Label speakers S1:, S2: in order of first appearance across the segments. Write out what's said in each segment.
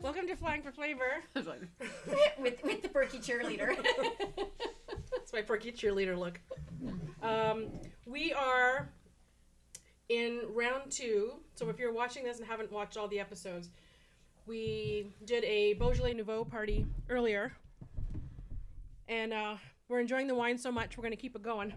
S1: Welcome to Flying for Flavor.
S2: with the perky cheerleader.
S1: That's my perky cheerleader look. We are in round 2. So if you're watching this and haven't watched all the episodes, we did a Beaujolais Nouveau party earlier. And we're enjoying the wine so much, we're going to keep it going.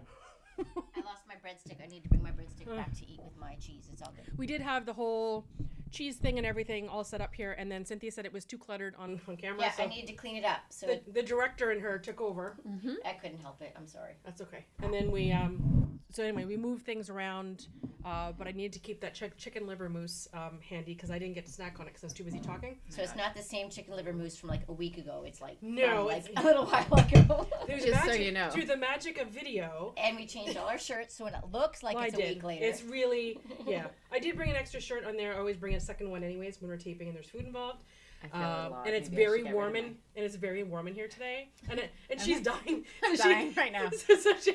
S2: I lost my breadstick. I need to bring my breadstick back to eat with my cheese. It's all good.
S1: We did have the whole cheese thing and everything all set up here, and then Cynthia said it was too cluttered on camera.
S2: Yeah,
S1: so
S2: I needed to clean it up. So
S1: the director and her took over.
S2: Mm-hmm. I couldn't help it. I'm sorry.
S1: That's okay. And then we we moved things around, but I needed to keep that chicken liver mousse handy because I didn't get to snack on it because I was too busy talking.
S2: So it's not the same chicken liver mousse from like a week ago. It's like
S1: no,
S2: it's a little while ago.
S1: Just so you know, through the magic of video.
S2: And we changed all our shirts so it looks like it's a week later.
S1: It's really I did bring an extra shirt on there. I always bring a second one anyways when we're taping and there's food involved. I feel a lot. And it's very warm in here today. And she's dying.
S3: I'm dying right now.
S1: Sorry. Do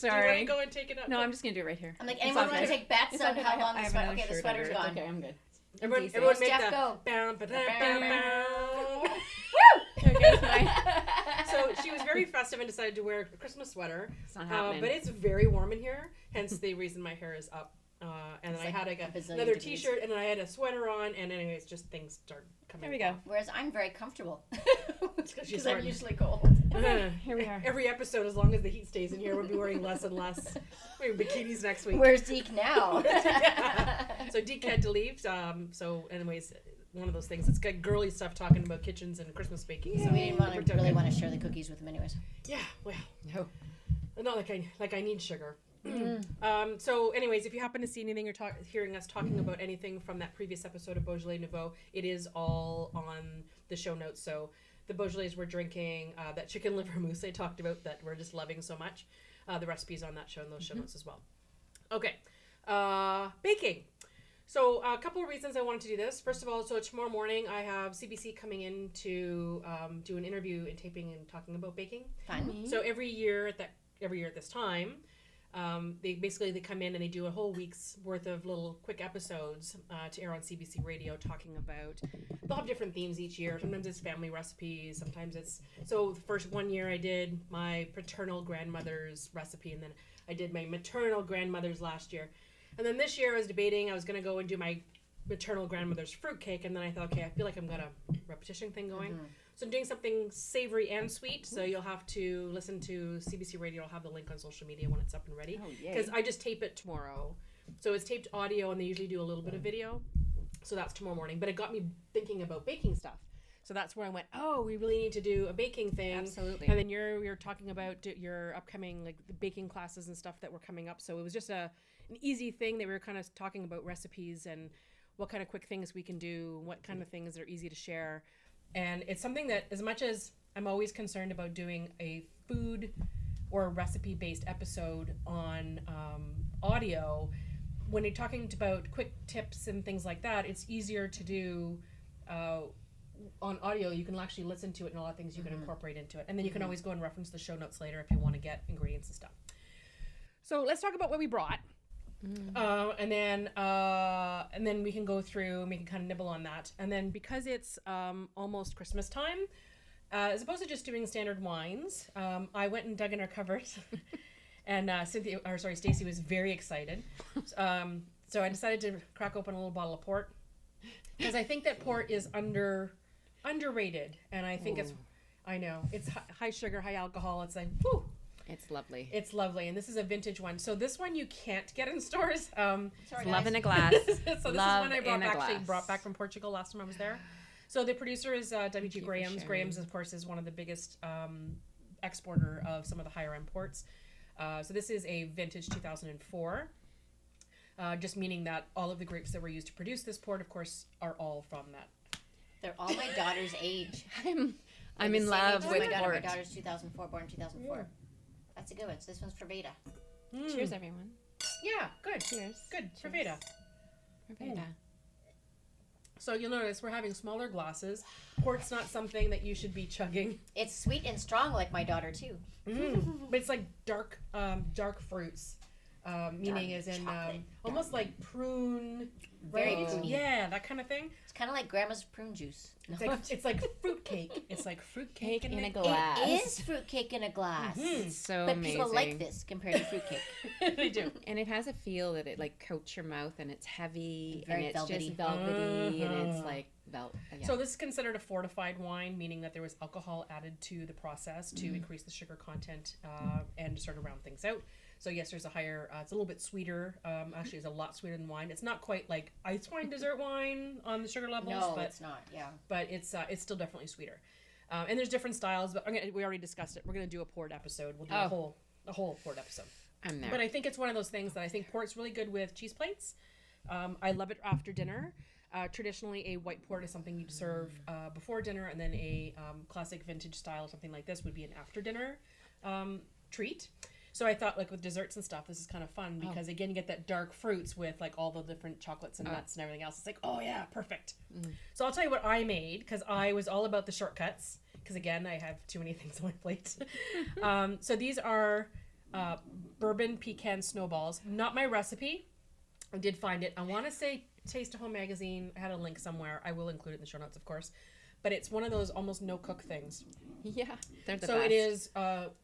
S1: you want to go and take it up?
S3: No, I'm just gonna do it right here.
S2: I'm like, anyone want to take bets on how long the sweater? Okay, the sweater's gone.
S3: Okay, I'm good.
S1: Everyone make that. Go. So she was very festive and decided to wear a Christmas sweater.
S3: It's not happening.
S1: But it's very warm in here, hence the reason my hair is up. And then I had another t-shirt and then I had a sweater on, and anyways, just things start coming.
S3: There we go.
S2: Whereas I'm very comfortable
S1: because
S2: I'm usually cold.
S3: Here we are.
S1: Every episode, as long as the heat stays in here, we'll be wearing less and less. Wearing bikinis next week.
S2: Where's Deke now?
S1: So Deke had to leave. So anyways, one of those things. It's got girly stuff talking about kitchens and Christmas baking. So
S2: we didn't really want to share the cookies with him anyways.
S1: Yeah, well, no, not like I need sugar. So anyways, if you happen to see anything or hearing us talking about anything from that previous episode of Beaujolais Nouveau, it is all on the show notes. So the Beaujolais we're drinking, that chicken liver mousse I talked about that we're just loving so much, the recipe's on that show and those show notes as well. Okay, baking. So a couple of reasons I wanted to do this. First of all, so tomorrow morning I have CBC coming in to do an interview and taping and talking about baking.
S2: Fun.
S1: So every year at this time, they come in and they do a whole week's worth of little quick episodes to air on CBC Radio talking about, they'll have different themes each year. Sometimes it's family recipes, sometimes it's, so the first one year I did my paternal grandmother's recipe, and then I did my maternal grandmother's last year. And then this year I was debating, I was going to go and do my maternal grandmother's fruitcake, and then I thought, okay, I feel like I've got a repetition thing going. Mm-hmm. So I'm doing something savory and sweet, so you'll have to listen to CBC Radio. I'll have the link on social media when it's up and ready. Because I just tape it tomorrow. So it's taped audio, and they usually do a little bit of video. So that's tomorrow morning. But it got me thinking about baking stuff. So that's where I went, oh, we really need to do a baking thing.
S3: Absolutely.
S1: And then you're talking about your upcoming like the baking classes and stuff that were coming up. So it was just an easy thing that we were kind of talking about recipes and what kind of quick things we can do, what kind of things are easy to share. And it's something that, as much as I'm always concerned about doing a food or recipe-based episode on audio, when you're talking about quick tips and things like that, it's easier to do on audio. You can actually listen to it and a lot of things you can incorporate into it. And then you can always go and reference the show notes later if you want to get ingredients and stuff. So let's talk about what we brought. And then we can go through and we can kind of nibble on that. And then because it's almost Christmas time, as opposed to just doing standard wines, I went and dug in our cupboards, and Stacey was very excited. So I decided to crack open a little bottle of port because I think that port is underrated, and I think it's high sugar, high alcohol. It's like whew.
S3: It's lovely.
S1: It's lovely, and this is a vintage one. So this one you can't get in stores.
S3: It's love in a glass.
S1: So this is one I brought back from Portugal last time I was there. So the producer is W.G. Graham's. Graham's, of course, is one of the biggest exporter of some of the higher end ports. So this is a vintage 2004. Just meaning that all of the grapes that were used to produce this port, of course, are all from that.
S2: They're all my daughter's age.
S3: I'm in love with
S2: my
S3: port.
S2: My daughter's 2004, born 2004. Yeah. That's a good one. So this one's for Veda.
S3: Cheers, everyone.
S1: Yeah, good.
S3: Cheers.
S1: Good.
S3: Cheers.
S1: For Veda.
S3: For Veda.
S1: So you'll notice we're having smaller glasses. Port's not something that you should be chugging.
S2: It's sweet and strong like my daughter too.
S1: But it's like dark fruits. meaning as in almost like prune,
S2: Very
S1: right?
S2: pruny.
S1: Yeah, that kind of thing.
S2: It's kind of like grandma's prune juice.
S1: It's like fruitcake. It's like fruitcake
S3: Cake in a
S2: It
S3: glass.
S2: is fruitcake in a glass.
S3: It's so
S2: But
S3: amazing.
S2: people like this compared to fruitcake.
S1: They do.
S3: And it has a feel that it like coats your mouth, and it's heavy,
S2: Very
S3: and it's
S2: velvety.
S3: just velvety, and
S1: Uh-huh.
S3: it's like yeah.
S1: So this is considered a fortified wine, meaning that there was alcohol added to the process to increase the sugar content and to sort of round things out. So yes, there's a higher, it's a little bit sweeter. Actually, it's a lot sweeter than wine. It's not quite like ice wine, dessert wine on the sugar levels,
S2: No,
S1: but
S2: it's not. Yeah.
S1: but it's still definitely sweeter. And there's different styles, but we already discussed it. We're gonna do a poured episode. We'll do a whole poured episode.
S3: I'm there.
S1: But I think it's one of those things that I think port's really good with cheese plates. I love it after dinner. Traditionally, a white port is something you'd serve before dinner, and then a classic vintage style, something like this, would be an after dinner treat. So I thought, like with desserts and stuff, this is kind of fun because again, you get that dark fruits with like all the different chocolates and nuts and everything else. It's like, oh yeah, perfect. So I'll tell you what I made because I was all about the shortcuts. Because again, I have too many things on my plate. So these are bourbon pecan snowballs. Not my recipe. I did find it. I want to say Taste of Home magazine. I had a link somewhere. I will include it in the show notes, of course. But it's one of those almost no cook things.
S3: Yeah, they're the
S1: So
S3: best.
S1: it is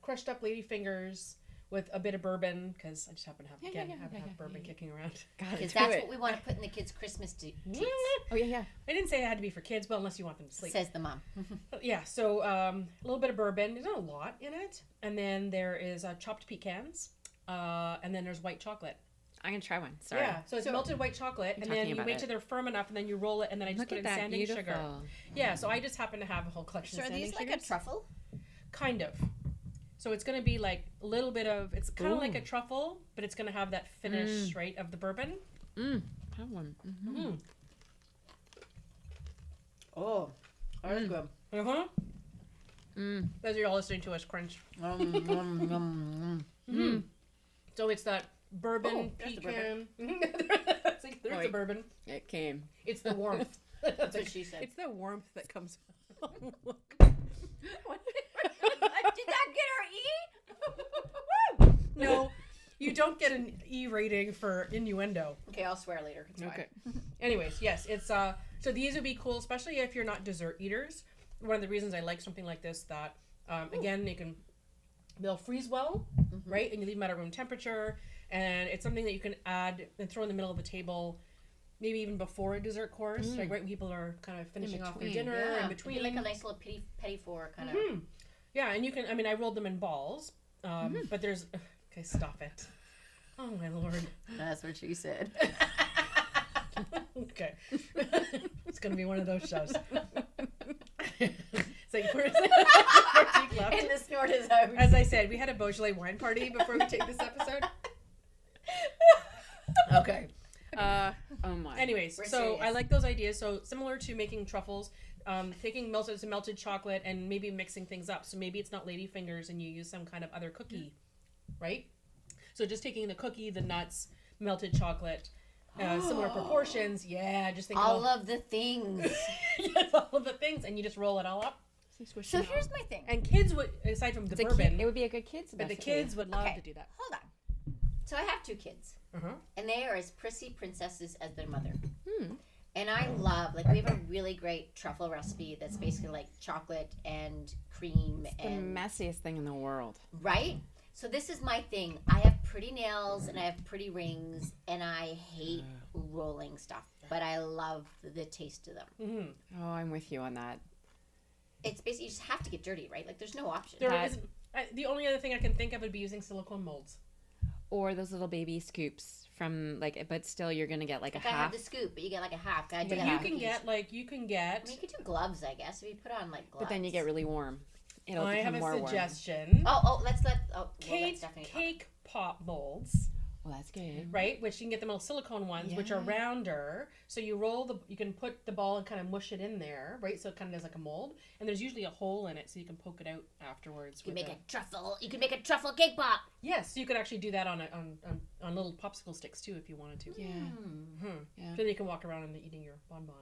S1: crushed up lady fingers with a bit of bourbon because I just happen to have bourbon kicking around.
S2: Because that's what we want to put in the kids' Christmas treats.
S3: Oh yeah.
S1: I didn't say it had to be for kids, but unless you want them to sleep.
S2: Says the mom.
S1: Yeah, so a little bit of bourbon. There's not a lot in it. And then there is chopped pecans. And then there's white chocolate.
S3: I'm gonna try one. Sorry.
S1: Yeah, so it's melted white chocolate, and then you wait till they're firm enough, and then you roll it, and then I just
S3: Look
S1: put
S3: at
S1: in
S3: that,
S1: sanding sugar.
S3: beautiful.
S1: Yeah, so I just happen to have a whole collection
S2: So
S1: of
S2: are
S1: sanding
S2: these like
S1: sugars.
S2: a truffle?
S1: Kind of. So it's going to be like a little bit of, it's kind of like a truffle, but it's going to have that finish, right, of the bourbon.
S3: Have one.
S2: Oh, that's good.
S1: Uh-huh. As you're all listening to us crunch. So it's that bourbon
S2: there's the
S1: pecan. There's the bourbon.
S3: It came.
S1: It's the warmth.
S2: That's what she said.
S1: It's the warmth that comes.
S2: Did that get our E?
S1: No, you don't get an E rating for innuendo.
S2: Okay, I'll swear later. It's
S1: Okay. Anyways, yes, it's so these would be cool, especially if you're not dessert eaters. One of the reasons I like something like this that again they'll freeze well, right? And you leave them at a room temperature, and it's something that you can add and throw in the middle of the table, maybe even before a dessert course, like right when people are kind of finishing off their
S3: between,
S1: dinner,
S2: Yeah,
S1: in between.
S2: like a nice little petit four kind of.
S1: Yeah, and you can. I mean, I rolled them in balls, but there's. Okay, stop it. Oh my lord.
S2: That's what she said.
S1: Okay. It's gonna be one of those shows. It's like where's it? Left.
S2: And the snort is out.
S1: As I said, we had a Beaujolais wine party before we take this episode. Okay.
S3: Oh my.
S1: Anyways,
S2: We're
S1: so
S2: serious.
S1: I like those ideas. So similar to making truffles, taking melted chocolate and maybe mixing things up. So maybe it's not ladyfingers and you use some kind of other cookie, right? So just taking the cookie, the nuts, melted chocolate, similar proportions. Yeah, just think
S2: All of the things.
S1: yes, all of the things, and you just roll it all up.
S2: So here's my thing.
S1: And kids would, aside from the bourbon,
S3: It would be a good kid's
S1: but the
S3: recipe.
S1: kids would love
S2: Okay.
S1: to do that.
S2: Hold on. So I have 2 kids. And they are as prissy princesses as their mother. And I love, like, we have a really great truffle recipe that's basically like chocolate and cream
S3: The
S2: and
S3: messiest thing in the world.
S2: right. So this is my thing. I have pretty nails and I have pretty rings, and I hate rolling stuff, but I love the taste of them.
S3: Oh, I'm with you on that.
S2: It's basically you just have to get dirty, right? Like there's no option.
S1: There isn't. The only other thing I can think of would be using silicone molds.
S3: Or those little baby scoops from like, but still you're gonna get like a
S2: Like I have
S3: half.
S2: the scoop, but you get like a half. Gotta do
S1: But
S2: the
S1: you
S2: half
S1: can
S2: cookies.
S1: get
S2: I mean, you could do gloves, I guess, if you put on like gloves.
S3: But then you get really warm. It'll
S1: I have
S3: become
S1: a
S3: more warm.
S1: suggestion.
S2: let's
S1: Cake
S2: definitely talk.
S1: cake pop molds,
S3: Well, that's good.
S1: right? Which you can get the little silicone ones, which are
S3: Yeah.
S1: rounder. So you can put the ball and kind of mush it in there, right? So it kind of does like a mold, and there's usually a hole in it, so you can poke it out afterwards.
S2: You can make a truffle. You can make a truffle cake pop.
S1: Yes, you could actually do that on little popsicle sticks too if you wanted to.
S3: Yeah.
S1: So you can walk around and eating your bonbon.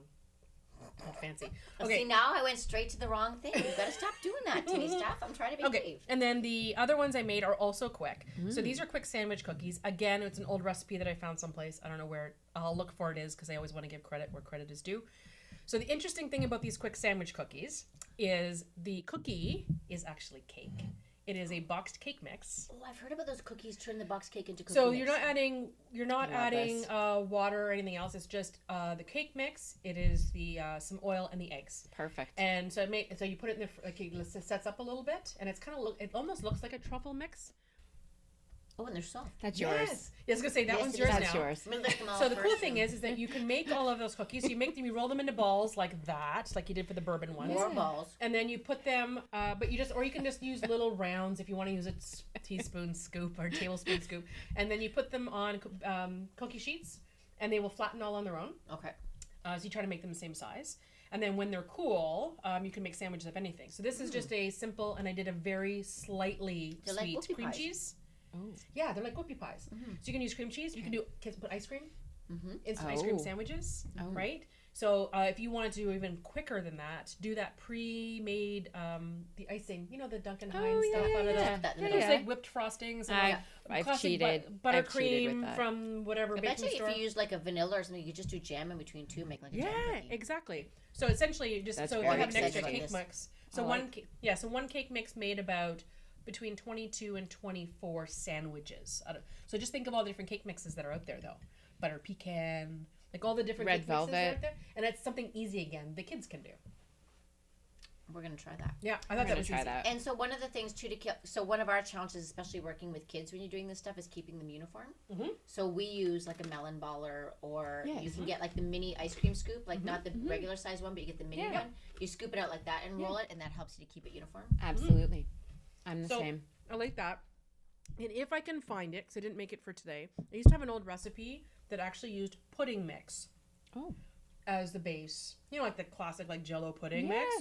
S1: Oh, fancy.
S2: Okay. See, now I went straight to the wrong thing. You've got to stop doing that to me, Steph. I'm trying to behave.
S1: Okay, and then the other ones I made are also quick. So these are quick sandwich cookies. Again, it's an old recipe that I found someplace. I don't know where. I'll look for it is because I always want to give credit where credit is due. So the interesting thing about these quick sandwich cookies is the cookie is actually cake. It is a boxed cake mix.
S2: Oh, I've heard about those cookies turn the box cake into cookie
S1: So
S2: mix.
S1: you're not adding water or anything else. It's just the cake mix. It is the some oil and the eggs.
S3: Perfect.
S1: And so so you put it in the it sets up a little bit, and it's kind of it almost looks like a truffle mix.
S2: Oh, and they're soft.
S3: That's yours.
S1: Yes. I was gonna say that
S2: Yes,
S1: one's
S2: it
S1: yours
S2: is.
S1: now.
S3: That's yours.
S2: I'm gonna lick them all
S1: So the cool
S2: first
S1: thing is that you can make all of those cookies. So you make them, you roll them into balls like that, like you did for the bourbon ones.
S2: more balls.
S1: And then you put them, but you can just use little rounds if you want to use a teaspoon scoop or tablespoon scoop. And then you put them on cookie sheets, and they will flatten all on their own.
S2: Okay.
S1: So you try to make them the same size. And then when they're cool, you can make sandwiches of anything. So this is just a simple, and I did a very slightly
S2: They're like
S1: sweet
S2: whoopie
S1: cream
S2: pies.
S1: cheese.
S3: Oh.
S1: Yeah, they're like whoopie pies. So you can use cream cheese. You can do kids put ice cream, instant ice
S3: Oh.
S1: cream sandwiches,
S3: Oh.
S1: right? So if you wanted to do even quicker than that, do that pre-made the icing. You know the Dunkin' Hines stuff out of
S2: That in the
S1: the
S2: middle.
S1: there's like whipped frostings. And
S3: I've
S1: classic
S3: cheated.
S1: Buttercream
S3: I've cheated with that.
S1: from whatever
S2: I bet
S1: baking
S2: you
S1: store.
S2: if you use like a vanilla or something, you could just do jam in between two, make like a jam
S1: Yeah,
S2: cookie.
S1: exactly. So essentially, you just
S3: That's
S1: so
S3: very
S1: you have an extra
S2: exciting.
S1: cake mix. So
S3: I like-
S1: so one cake mix made about between 22 and 24 sandwiches. So just think of all the different cake mixes that are out there, though. Butter pecan, like all the different
S3: Red
S1: cake mixes that are
S3: velvet.
S1: out there, and it's something easy again the kids can do.
S2: We're gonna try that.
S1: Yeah, I
S3: I'm
S1: thought that
S3: gonna
S1: was
S3: try
S1: easy.
S3: that.
S2: And so one of the things too so one of our challenges, especially working with kids when you're doing this stuff, is keeping them uniform.
S1: Mhm.
S2: So we use like a melon baller, or you
S3: Yes.
S2: can get like the mini ice cream scoop, like not the regular size one, but you get the mini
S3: Yeah.
S2: one. You scoop it out like that and roll it, and that helps you to keep it uniform.
S3: Absolutely. I'm the
S1: So-
S3: same.
S1: I like that. And if I can find it, because I didn't make it for today, I used to have an old recipe that actually used pudding mix
S3: Oh.
S1: as the base. You know, like the classic like Jell-O pudding
S3: Yeah.
S1: mix.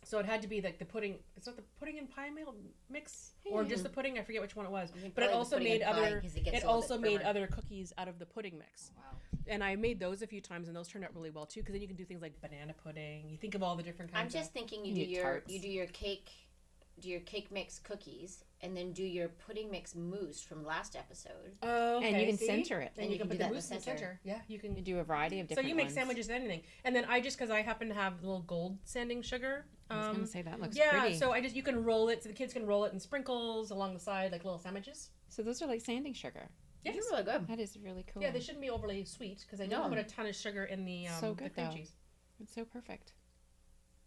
S1: So it had to be like the pudding. It's not the pudding and pie meal mix, or just the pudding. I forget which one it was.
S2: I think
S1: But it
S2: probably the
S1: also
S2: pudding
S1: made
S2: and pie,
S1: other.
S2: 'cause it gets
S1: It
S2: a little
S1: also
S2: bit
S1: made
S2: firmer.
S1: other cookies out of the pudding mix.
S2: Wow.
S1: And I made those a few times, and those turned out really well too. Because then you can do things like banana pudding. You think of all the different
S2: I'm
S1: kinds.
S2: just thinking
S3: You need tarts.
S2: you do your cake mix cookies, and then do your pudding mix mousse from last episode.
S1: Oh,
S3: And you can center it.
S1: And you can put
S2: do
S1: the
S2: that in
S1: mousse
S2: the
S1: in the
S2: center.
S1: center. Yeah, you can.
S3: You do a variety of
S1: So
S3: different
S1: you make
S3: ones.
S1: sandwiches and anything. And then because I happen to have a little gold sanding sugar.
S3: I was going to say, that looks
S1: Yeah,
S3: pretty.
S1: so you can roll it, so the kids can roll it in sprinkles along the side, like little sandwiches.
S3: So those are like sanding sugar.
S2: These
S1: Yes.
S2: are really good.
S3: That is really cool.
S1: Yeah, they shouldn't be overly sweet because I
S2: No.
S1: don't put a ton of sugar in the
S3: So good,
S1: the cream
S3: though.
S1: cheese.
S3: It's so perfect.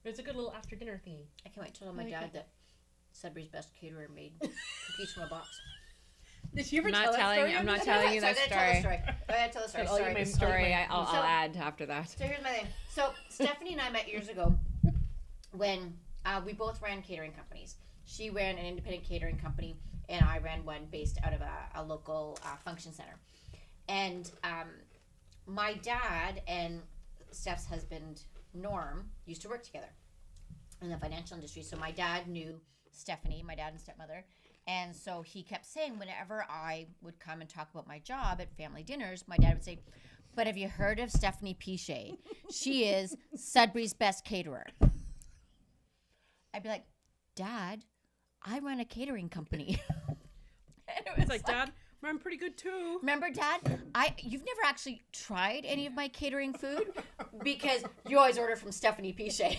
S1: It's a good little after dinner thingy.
S2: I can't wait to tell my
S3: like
S2: dad
S3: it.
S2: that Sudbury's best caterer made cookies from a box.
S1: Did you ever
S3: I'm not
S1: tell that
S3: telling-
S1: story?
S3: I'm
S1: on
S3: not
S1: this?
S3: telling you
S2: So I'm
S3: that
S2: gonna tell the
S3: story.
S2: story. Go ahead, tell the story.
S1: Tell all your
S2: Sorry.
S1: my-
S3: The story
S1: my-
S3: I'll
S2: So-
S3: add after that.
S2: So here's my thing. So Stephanie and I met years ago when we both ran catering companies. She ran an independent catering company, and I ran one based out of a local function center. And my dad and Steph's husband, Norm, used to work together in the financial industry. So my dad knew Stephanie, my dad and stepmother. And so he kept saying, whenever I would come and talk about my job at family dinners, my dad would say, "But have you heard of Stephanie Pichet? She is Sudbury's best caterer." I'd be like, "Dad, I run a catering company." And it was
S1: It's like, Dad, I'm pretty good too.
S2: remember, Dad, you've never actually tried any of my catering food because you always order from Stephanie Pichet.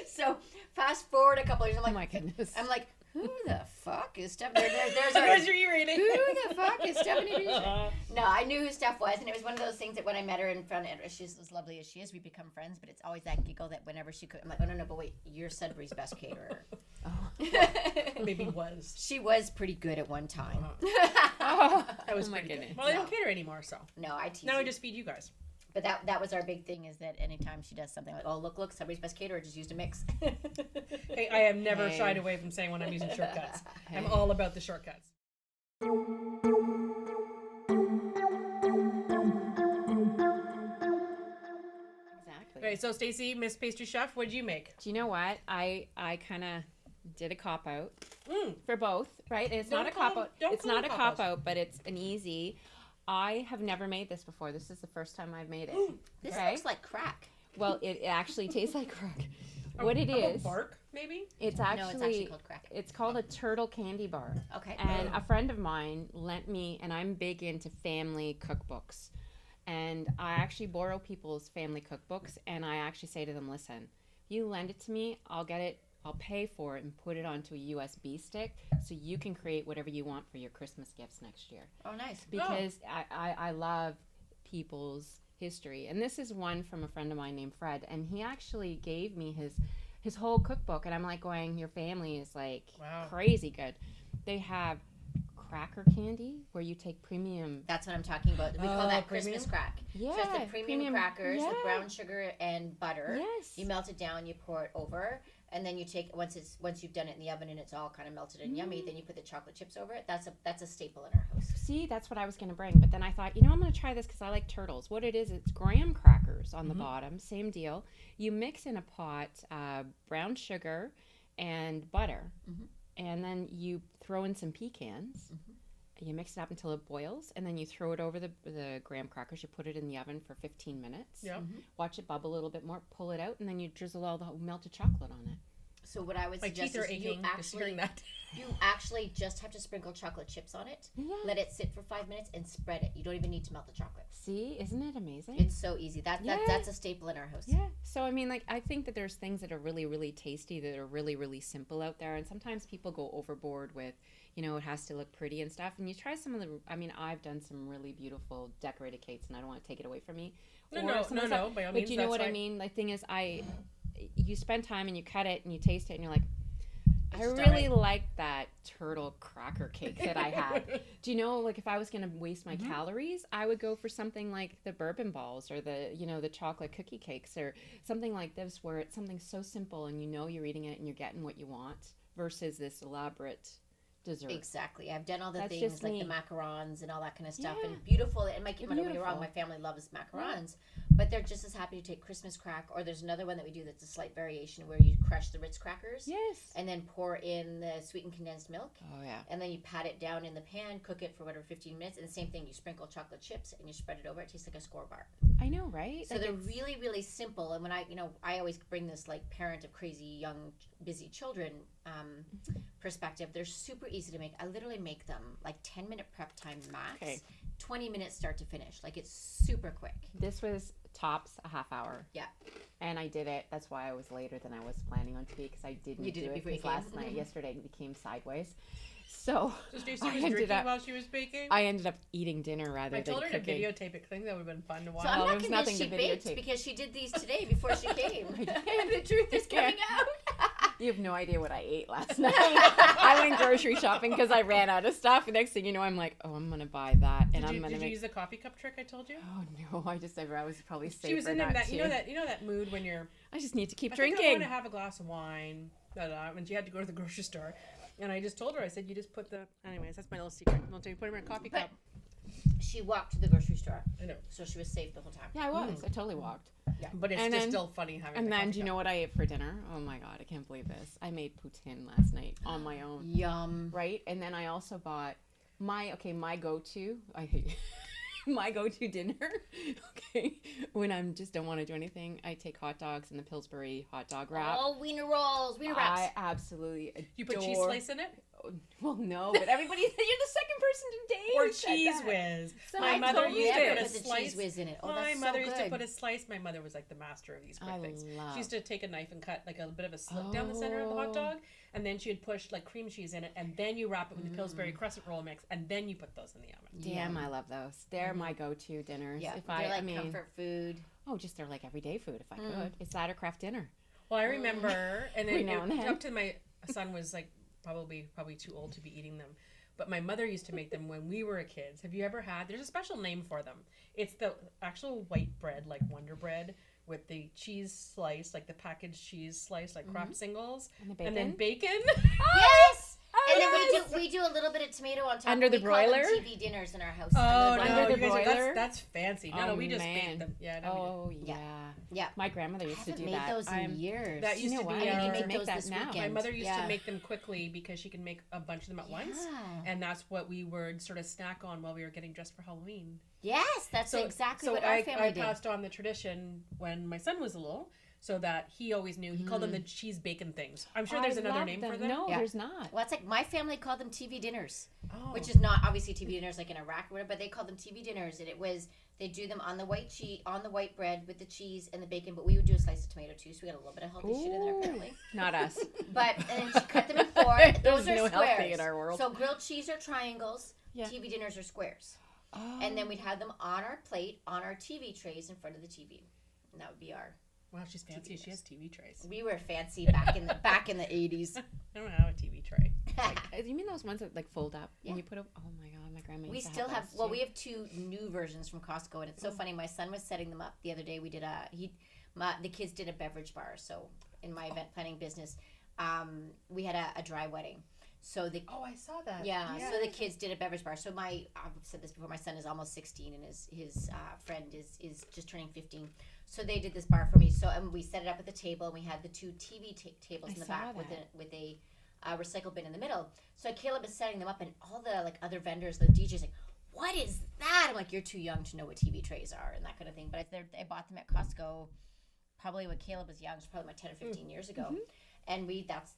S2: So fast forward a couple of years,
S3: Oh my goodness.
S2: I'm like, who the fuck is Stephanie? There's
S1: There's your ear eating.
S2: who the fuck is Stephanie Pichet? No, I knew who Steph was, and it was one of those things that when I met her in front of her, she's as lovely as she is, we become friends, but it's always that giggle that whenever she could, I'm like, oh, no, but wait, you're Sudbury's best caterer.
S1: Maybe was.
S2: She was pretty good at one time.
S1: That was
S3: Oh my
S1: pretty good.
S3: goodness.
S1: Well, I
S2: No.
S1: don't cater anymore, so
S2: No, I tease
S1: now I
S2: you.
S1: just feed you guys.
S2: But that was our big thing, is that anytime she does something like, oh, look, Sudbury's best caterer just used a mix.
S1: Hey, I have never
S3: Hey.
S1: shied away from saying when I'm using shortcuts. I'm
S3: Hey.
S1: all about the shortcuts.
S3: Exactly.
S1: Okay, so Stacey, Miss Pastry Chef, what did you make?
S3: Do you know what? I kind of did a cop out
S1: Mm.
S3: for both, right? And it's
S1: Don't
S3: not a
S1: call
S3: cop
S1: them-
S3: out.
S1: don't
S3: It's
S1: call
S3: not
S1: them
S3: a
S1: cop-outs.
S3: cop out, but it's an easy. I have never made this before. This is the first time I've made it.
S2: This looks like crack.
S3: Well, it actually tastes like crack. What it is,
S1: bark, maybe?
S3: it's
S2: No, it's actually
S3: actually
S2: called crack.
S3: it's called a turtle candy bar.
S2: Okay.
S3: And a friend of mine lent me, and I'm big into family cookbooks. And I actually borrow people's family cookbooks, and I actually say to them, listen, if you lend it to me, I'll pay for it and put it onto a USB stick so you can create whatever you want for your Christmas gifts next year.
S2: Oh, nice.
S3: Because I love people's history. And this is one from a friend of mine named Fred, and he actually gave me his whole cookbook, and I'm like going, your family is like crazy good. They have cracker candy where you take premium.
S2: That's what I'm talking about. We call that
S1: premium?
S2: Christmas crack.
S3: Yeah,
S2: So it's the premium crackers with
S3: yeah.
S2: brown sugar and butter.
S3: Yes.
S2: You melt it down, you pour it over, and then you take once you've done it in the oven and it's all kind of melted and yummy, then you put the chocolate chips over it. That's a staple in our house.
S3: See, that's what I was going to bring. But then I thought, I'm going to try this because I like turtles. What it is, it's graham crackers on the bottom. Same deal. You mix in a pot brown sugar and butter. And then you throw in some pecans. You mix it up until it boils. And then you throw it over the graham crackers. You put it in the oven for 15 minutes.
S1: Yeah.
S3: Watch it bubble a little bit more. Pull it out. And then you drizzle all the melted chocolate on it.
S2: So what I would
S1: My
S2: suggest
S1: teeth are
S2: is you
S1: aching just hearing
S2: actually just have to sprinkle chocolate chips on it.
S3: Yeah.
S2: Let it sit for 5 minutes and spread it. You don't even need to melt the chocolate.
S3: See? Isn't it amazing?
S2: It's so easy. That's a staple in our house.
S3: Yeah. So, I mean, like, I think that there's things that are really, really tasty that are really, really simple out there. And sometimes people go overboard with, it has to look pretty and stuff. And you try some of I've done some really beautiful decorated cakes, and I don't want to take it away from me.
S1: No,
S3: Or
S1: no,
S3: some
S1: no,
S3: of the
S1: no,
S3: stuff-
S1: by all
S3: But
S1: means,
S3: you know
S1: that's
S3: what I
S1: fine.
S3: mean? The thing is, you spend time and you cut it and you taste it and you're like, I
S2: just
S3: really
S2: alright.
S3: like that turtle cracker cake that I had. Do you know, like, if I was going to waste my calories, I would go for something like the bourbon balls or the chocolate cookie cakes or something like this where it's something so simple and you're eating it and you're getting what you want versus this elaborate dessert.
S2: Exactly. I've done all the
S3: That's
S2: things
S3: just
S2: like
S3: me.
S2: the macarons and all that kind of stuff,
S3: Yeah.
S2: and beautiful. And don't get me
S3: Beautiful.
S2: wrong, my family loves macarons, but they're just as happy to take Christmas crack. Or there's another one that we do that's a slight variation where you crush the Ritz crackers
S3: Yes.
S2: and then pour in the sweetened condensed milk,
S3: Oh, yeah.
S2: and then you pat it down in the pan, cook it for 15 minutes, and the same thing. You sprinkle chocolate chips and you spread it over. It tastes like a score bar.
S3: I know, right?
S2: So
S3: Like,
S2: they're
S3: it's-
S2: really, really simple. And when I always bring this like parent of crazy young, busy children perspective. They're super easy to make. I literally make them like 10-minute prep time max.
S3: Okay.
S2: 20 minutes start to finish. Like it's super quick.
S3: This was tops a half hour.
S2: Yeah.
S3: And I did it. That's why I was later than I was planning on to be because I didn't
S2: You did
S3: do
S2: it
S3: it
S2: before you
S3: because last
S2: came?
S3: night, yesterday, it became sideways. So
S1: So Stacey
S3: I
S1: was
S3: ended
S1: drinking
S3: up-
S1: while she was baking?
S3: I ended up eating dinner rather
S1: I
S3: than
S1: told her to
S3: cooking.
S1: videotape it. I think that would have been fun to watch.
S2: So I'm
S3: Well,
S2: not
S3: there's
S2: convinced
S3: nothing
S2: she
S3: to
S2: baked
S3: videotape.
S2: because she did these today before she came.
S3: I did.
S2: And the truth is coming out.
S3: You have no idea what I ate last night. I went grocery shopping because I ran out of stuff. And next thing you know, I'm like, oh, I'm going to buy that. And I'm going to
S1: Did you
S3: make...
S1: use the coffee cup trick I told you?
S3: Oh, no. I was probably safer
S1: She was in
S3: not
S1: that
S3: to.
S1: you know that mood when you're
S3: I just need to keep
S1: I think I
S3: drinking.
S1: want to have a glass of wine. When she had to go to the grocery store, and I just told her, I said, you just put the. Anyways, that's my little secret. Don't you put them in a coffee
S2: But
S1: cup.
S2: she walked to the grocery store,
S1: I know,
S2: so she was safe the whole time.
S3: Yeah, I was. I totally walked.
S1: but it's
S3: And
S1: just
S3: then-
S1: still funny having.
S3: And
S1: the
S3: then,
S1: coffee
S3: do you know
S1: cup.
S3: what I ate for dinner? Oh my God, I can't believe this. I made poutine last night on my own.
S2: Yum.
S3: Right? And then I also bought my go-to. I hate my go-to dinner. Okay. When I just don't want to do anything, I take hot dogs and the Pillsbury hot dog wrap.
S2: Oh, wiener rolls, wiener wraps.
S3: I absolutely adore.
S1: You put cheese slice in it
S3: Well, no, but everybody said you're the second person today
S1: or
S3: who said
S1: cheese
S3: that.
S1: whiz.
S3: So
S1: My
S3: I
S1: mother
S3: totally
S1: used to
S3: never
S1: put a
S2: put the
S1: slice.
S2: cheese whiz in it. Oh,
S1: My
S2: that's
S1: mother
S2: so
S1: used to
S2: good.
S1: put a slice. My mother was like the master of these quick
S3: I
S1: things.
S3: love.
S1: She used to take a knife and cut like a bit of a slit down the center of the hot
S3: Oh.
S1: dog, and then she would push like cream cheese in it, and then you wrap it with the Pillsbury crescent roll mix, and then you put those in the oven.
S3: Damn,
S2: Yum.
S3: I love those. They're my go-to dinners.
S2: Yeah,
S3: If
S2: they're
S3: I
S2: like
S3: mean,
S2: comfort food.
S3: oh, just they're like everyday food. If I could, it's that or craft dinner.
S1: Well, I remember, and
S3: Every
S1: then
S3: now and then.
S1: up to my son was like probably too old to be eating them. But my mother used to make them when we were kids. Have you ever had? There's a special name for them. It's the actual white bread, like Wonder Bread, with the cheese slice, like the packaged cheese slice, like Kraft singles,
S3: And the
S1: and then bacon.
S2: Yes! then we do a little bit of tomato on top.
S3: Under the
S2: we call them
S3: broiler?
S2: TV dinners in our house.
S1: Oh, no,
S3: Under the
S1: you guys
S3: broiler?
S1: that's fancy. No, we just bake them. Yeah. No, we
S3: yeah.
S2: Yeah.
S3: My grandmother used to
S2: haven't
S3: do
S2: made
S3: that.
S2: those in years.
S1: That used to be
S3: I need to
S2: make
S3: make
S2: those
S3: that
S2: this
S3: now.
S2: weekend.
S1: My mother used
S2: Yeah.
S1: to make them quickly because she could make a bunch of them at once. And that's what we would sort of snack on while we were getting dressed for Halloween.
S2: Yes, that's exactly what our family did.
S1: I passed on the tradition when my son was little, so that he always knew. He called them the cheese bacon things. I'm sure there's another name for them.
S3: No, there's not.
S2: Well, it's like my family called them TV dinners,
S1: Oh.
S2: which is not obviously TV dinners like in Iraq or whatever, but they called them TV dinners, and it was they do them on the white bread with the cheese and the bacon, but we would do a slice of tomato too, so we got a little bit of healthy shit in there apparently.
S3: Not us.
S2: But and then she cut them in four. Those are
S3: no
S2: squares.
S3: healthy in our world.
S2: So grilled cheese are triangles.
S3: Yeah.
S2: TV dinners are squares.
S3: Oh.
S2: And then we'd have them on our plate, on our TV trays in front of the TV. And that would be our.
S1: Wow, she's fancy. She has TV trays.
S2: We were fancy back in the 80s.
S1: I don't have a TV tray.
S3: You mean those ones that like fold up
S2: Yeah.
S3: and you put up? Oh my god, my grandma.
S2: We
S3: used to
S2: still have.
S3: those
S2: Well,
S3: too.
S2: we have two new versions from Costco, and it's so funny. My son was setting them up the other day. We did the kids did a beverage bar. So in my event planning business, we had a dry wedding. So
S1: I saw that.
S2: Yeah, so the kids did a beverage bar. So I've said this before, my son is almost 16 and his friend is just turning 15. So they did this bar for me. So we set it up at the table, and we had the two TV tables in the back with a recycle bin in the middle. So Caleb is setting them up, and all the like other vendors, the DJs, like, what is that? I'm like, you're too young to know what TV trays are and that kind of thing. But I bought them at Costco probably when Caleb was young, it was probably about 10 or 15 years ago. Mm-hmm. And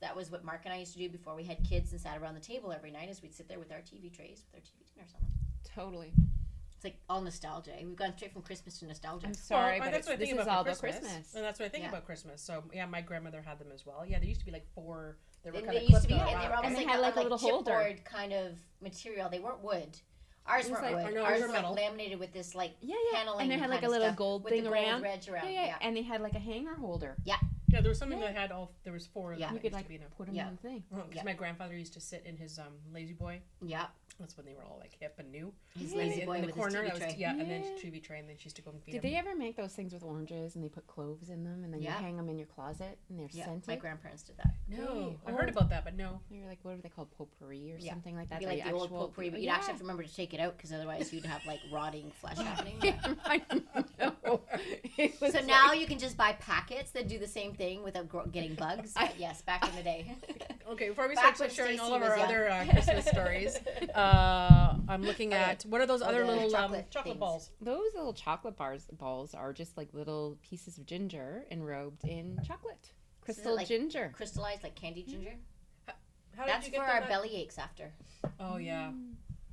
S2: that was what Mark and I used to do before we had kids and sat around the table every night, is we'd sit there with our TV trays, with our TV dinners on them.
S3: Totally.
S2: It's like all nostalgia. We've gone straight from Christmas to nostalgia.
S3: I'm sorry,
S1: well,
S3: but
S1: that's what I
S3: this
S1: think
S3: is
S1: about
S3: all
S1: for
S3: about Christmas.
S1: And that's what I think about Christmas. So yeah, my grandmother had them as well. Yeah, there used to be like four. They were kind of
S2: used to be,
S1: clipped
S2: and they were almost
S3: they
S2: like
S3: had like a little holder
S2: chipboard kind of material. They weren't wood. Ours weren't
S3: like,
S2: wood.
S1: no,
S2: Ours
S1: were
S2: were
S1: metal.
S2: like laminated with this like paneling,
S3: and they had like a
S2: kind of
S3: little
S2: stuff
S3: gold
S2: with
S3: thing
S2: the gold
S3: around.
S2: wedge around.
S3: Yeah, and they had like a hanger holder.
S2: Yeah.
S1: Yeah, there was something that had there was four of them.
S3: You
S1: that
S3: could
S1: used
S3: like
S1: to be in a,
S3: put them on the thing.
S1: because my grandfather used to sit in his lazy boy.
S2: Yeah.
S1: That's when they were all like hip and new.
S2: His
S1: And
S2: lazy
S1: in
S2: boy
S1: the
S2: with
S1: corner,
S2: his TV
S1: that was
S2: tray.
S1: and then his TV tray, and then she used to go and feed
S3: Did
S1: him.
S3: they ever make those things with oranges and they put cloves in them and then you hang them in your closet and they're scented?
S2: My grandparents did that.
S1: No, I heard about that, but no.
S3: They're like, what are they called, potpourri or something like that?
S2: It'd be like the old potpourri, but you'd actually have to remember to take it out because otherwise you'd have like rotting flesh happening.
S3: I know.
S2: So now you can just buy packets that do the same thing without getting bugs. But yes, back in the day.
S1: Okay, before we
S2: Back
S1: start
S2: when
S1: sharing
S2: Stacey
S1: all of
S2: was
S1: our
S2: young.
S1: other Christmas stories, I'm looking at what are those other
S2: the
S1: little
S2: chocolate
S1: chocolate
S2: things.
S1: balls?
S3: Those little chocolate balls are just like little pieces of ginger enrobed in chocolate. Crystal
S2: like
S3: ginger.
S2: Crystallized like candied ginger.
S1: How did
S2: That's
S1: you get
S2: for
S1: them
S2: our
S1: that-
S2: belly aches after.
S1: Oh yeah,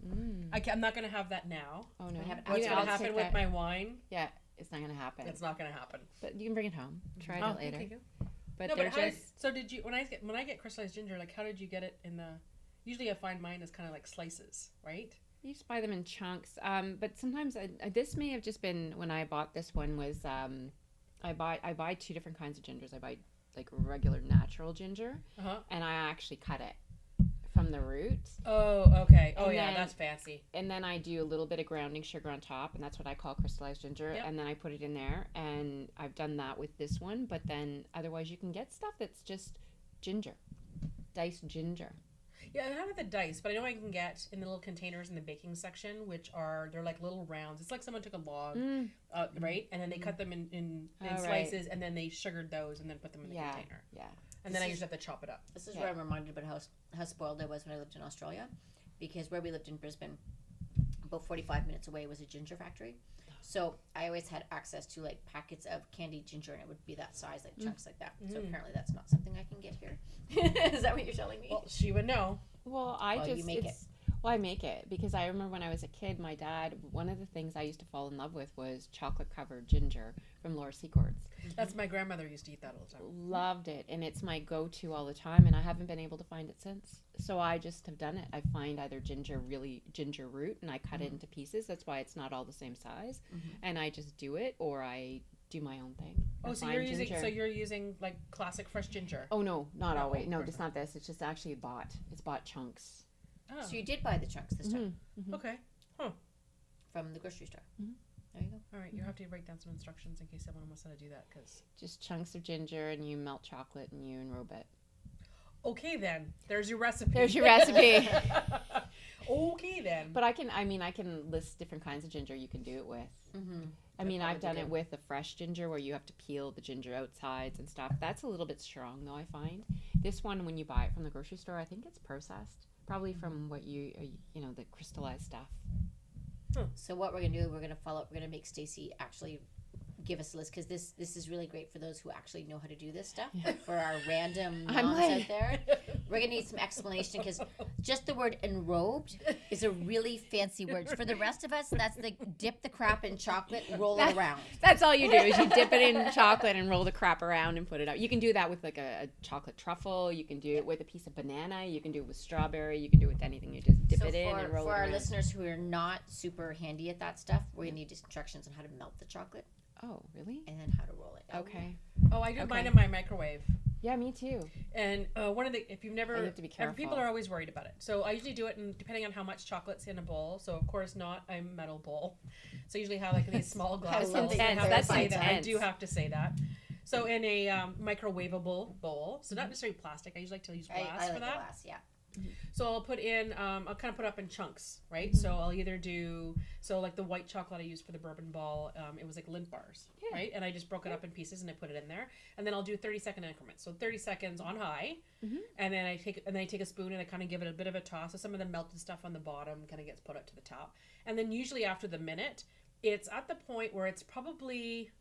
S1: I'm not gonna have that now.
S3: Oh no.
S1: What's
S3: I'll
S1: gonna
S3: take
S1: happen with
S3: that.
S1: my wine?
S3: Yeah, it's not gonna happen.
S1: It's not gonna happen.
S3: But you can bring it home. Try it later.
S1: Okay, good.
S3: But
S1: No,
S3: they're
S1: but
S3: just
S1: so did you when I get crystallized ginger? Like, how did you get it in the? Usually, I find mine is kind of like slices, right?
S3: you just buy them in chunks. But sometimes this may have just been when I bought this one was I buy two different kinds of gingers. I buy like regular natural ginger, and I actually cut it from the root.
S1: Oh, okay. Oh,
S3: And
S1: yeah,
S3: then-
S1: that's fancy.
S3: And then I do a little bit of grounding sugar on top, and that's what I call crystallized ginger.
S1: Yep.
S3: And then I put it in there, and I've done that with this one. But then otherwise, you can get stuff that's just ginger, diced ginger.
S1: Yeah, I have the dice, but I know I can get in the little containers in the baking section, they're like little rounds. It's like someone took a log, right? And then they cut them in slices, and then they sugared those and then put them in the container.
S3: Yeah.
S1: And then I usually have to chop it up.
S2: This is where I'm reminded about how spoiled I was when I lived in Australia, because where we lived in Brisbane, about 45 minutes away was a ginger factory. So I always had access to like packets of candied ginger, and it would be that size, like chunks like that. So apparently that's not something I can get here. Is that what you're telling me?
S1: Well, she would know.
S3: Well,
S2: you make it.
S3: Well, I make it because I remember when I was a kid, my dad, one of the things I used to fall in love with was chocolate-covered ginger from Laura Secords.
S1: That's my grandmother used to eat that all the time.
S3: Loved it, and it's my go-to all the time, and I haven't been able to find it since. So I just have done it. I find either ginger root, and I cut it into pieces. That's why it's not all the same size, and I just do it, or I do my own thing.
S1: Oh, so you're using like classic fresh ginger.
S3: Oh no, not
S1: No,
S3: always.
S1: of
S3: No,
S1: course
S3: it's not this. It's just actually bought. It's bought chunks.
S1: Oh.
S2: So you did buy the chunks this time
S1: Okay.
S2: from the grocery store.
S3: Mm-hmm.
S2: There you go.
S1: All right, you have to write down some instructions in case someone wants to do that, because.
S3: Just chunks of ginger, and you melt chocolate, and you enrobe it.
S1: Okay, then. There's your recipe.
S3: There's your recipe.
S1: Okay, then.
S3: But I can list different kinds of ginger you can do it with.
S2: Mm-hmm.
S3: I mean, I've done it with a fresh ginger where you have to peel the ginger outsides and stuff. That's a little bit strong, though, I find. This one, when you buy it from the grocery store, I think it's processed. Probably from what the crystallized stuff.
S2: So what we're going to do, we're going to follow up. We're going to make Stacey actually give us a list, because this is really great for those who actually know how to do this stuff.
S3: Yeah.
S2: For our random moms out there, we're going to need some explanation, because just the word enrobed is a really fancy word. For the rest of us, that's the dip the crap in chocolate, roll it around.
S3: That's all you do is you dip it in chocolate and roll the crap around and put it out. You can do that with like a chocolate truffle. You can do it with a piece of banana. You can do it with strawberry. You can do it with anything. You just dip it in and roll it around.
S2: For our listeners who are not super handy at that stuff, we're going to need instructions on how to melt the chocolate.
S3: Oh, really?
S2: And then how to roll it.
S3: Okay.
S1: Oh, I do mine in my microwave.
S3: Yeah, me too.
S1: And one of the, if you've never,
S3: you have to be careful.
S1: people are always worried about it. So I usually do it, and depending on how much chocolate's in a bowl. So of course not a metal bowl. So I usually have like these small glass bowls. I do have to say that. So in a microwavable bowl, so not necessarily plastic. I usually like to use glass for that.
S2: Glass, yeah.
S1: So I'll put in, I'll kind of put up in chunks, right? So I'll either do, like the white chocolate I used for the bourbon ball, it was like Lindt bars, right? And I just broke it up in pieces and I put it in there. And then I'll do 30-second increments. So 30 seconds on high. And then I take a spoon and I kind of give it a bit of a toss. So some of the melted stuff on the bottom kind of gets put up to the top. And then usually after the minute, it's at the point where it's probably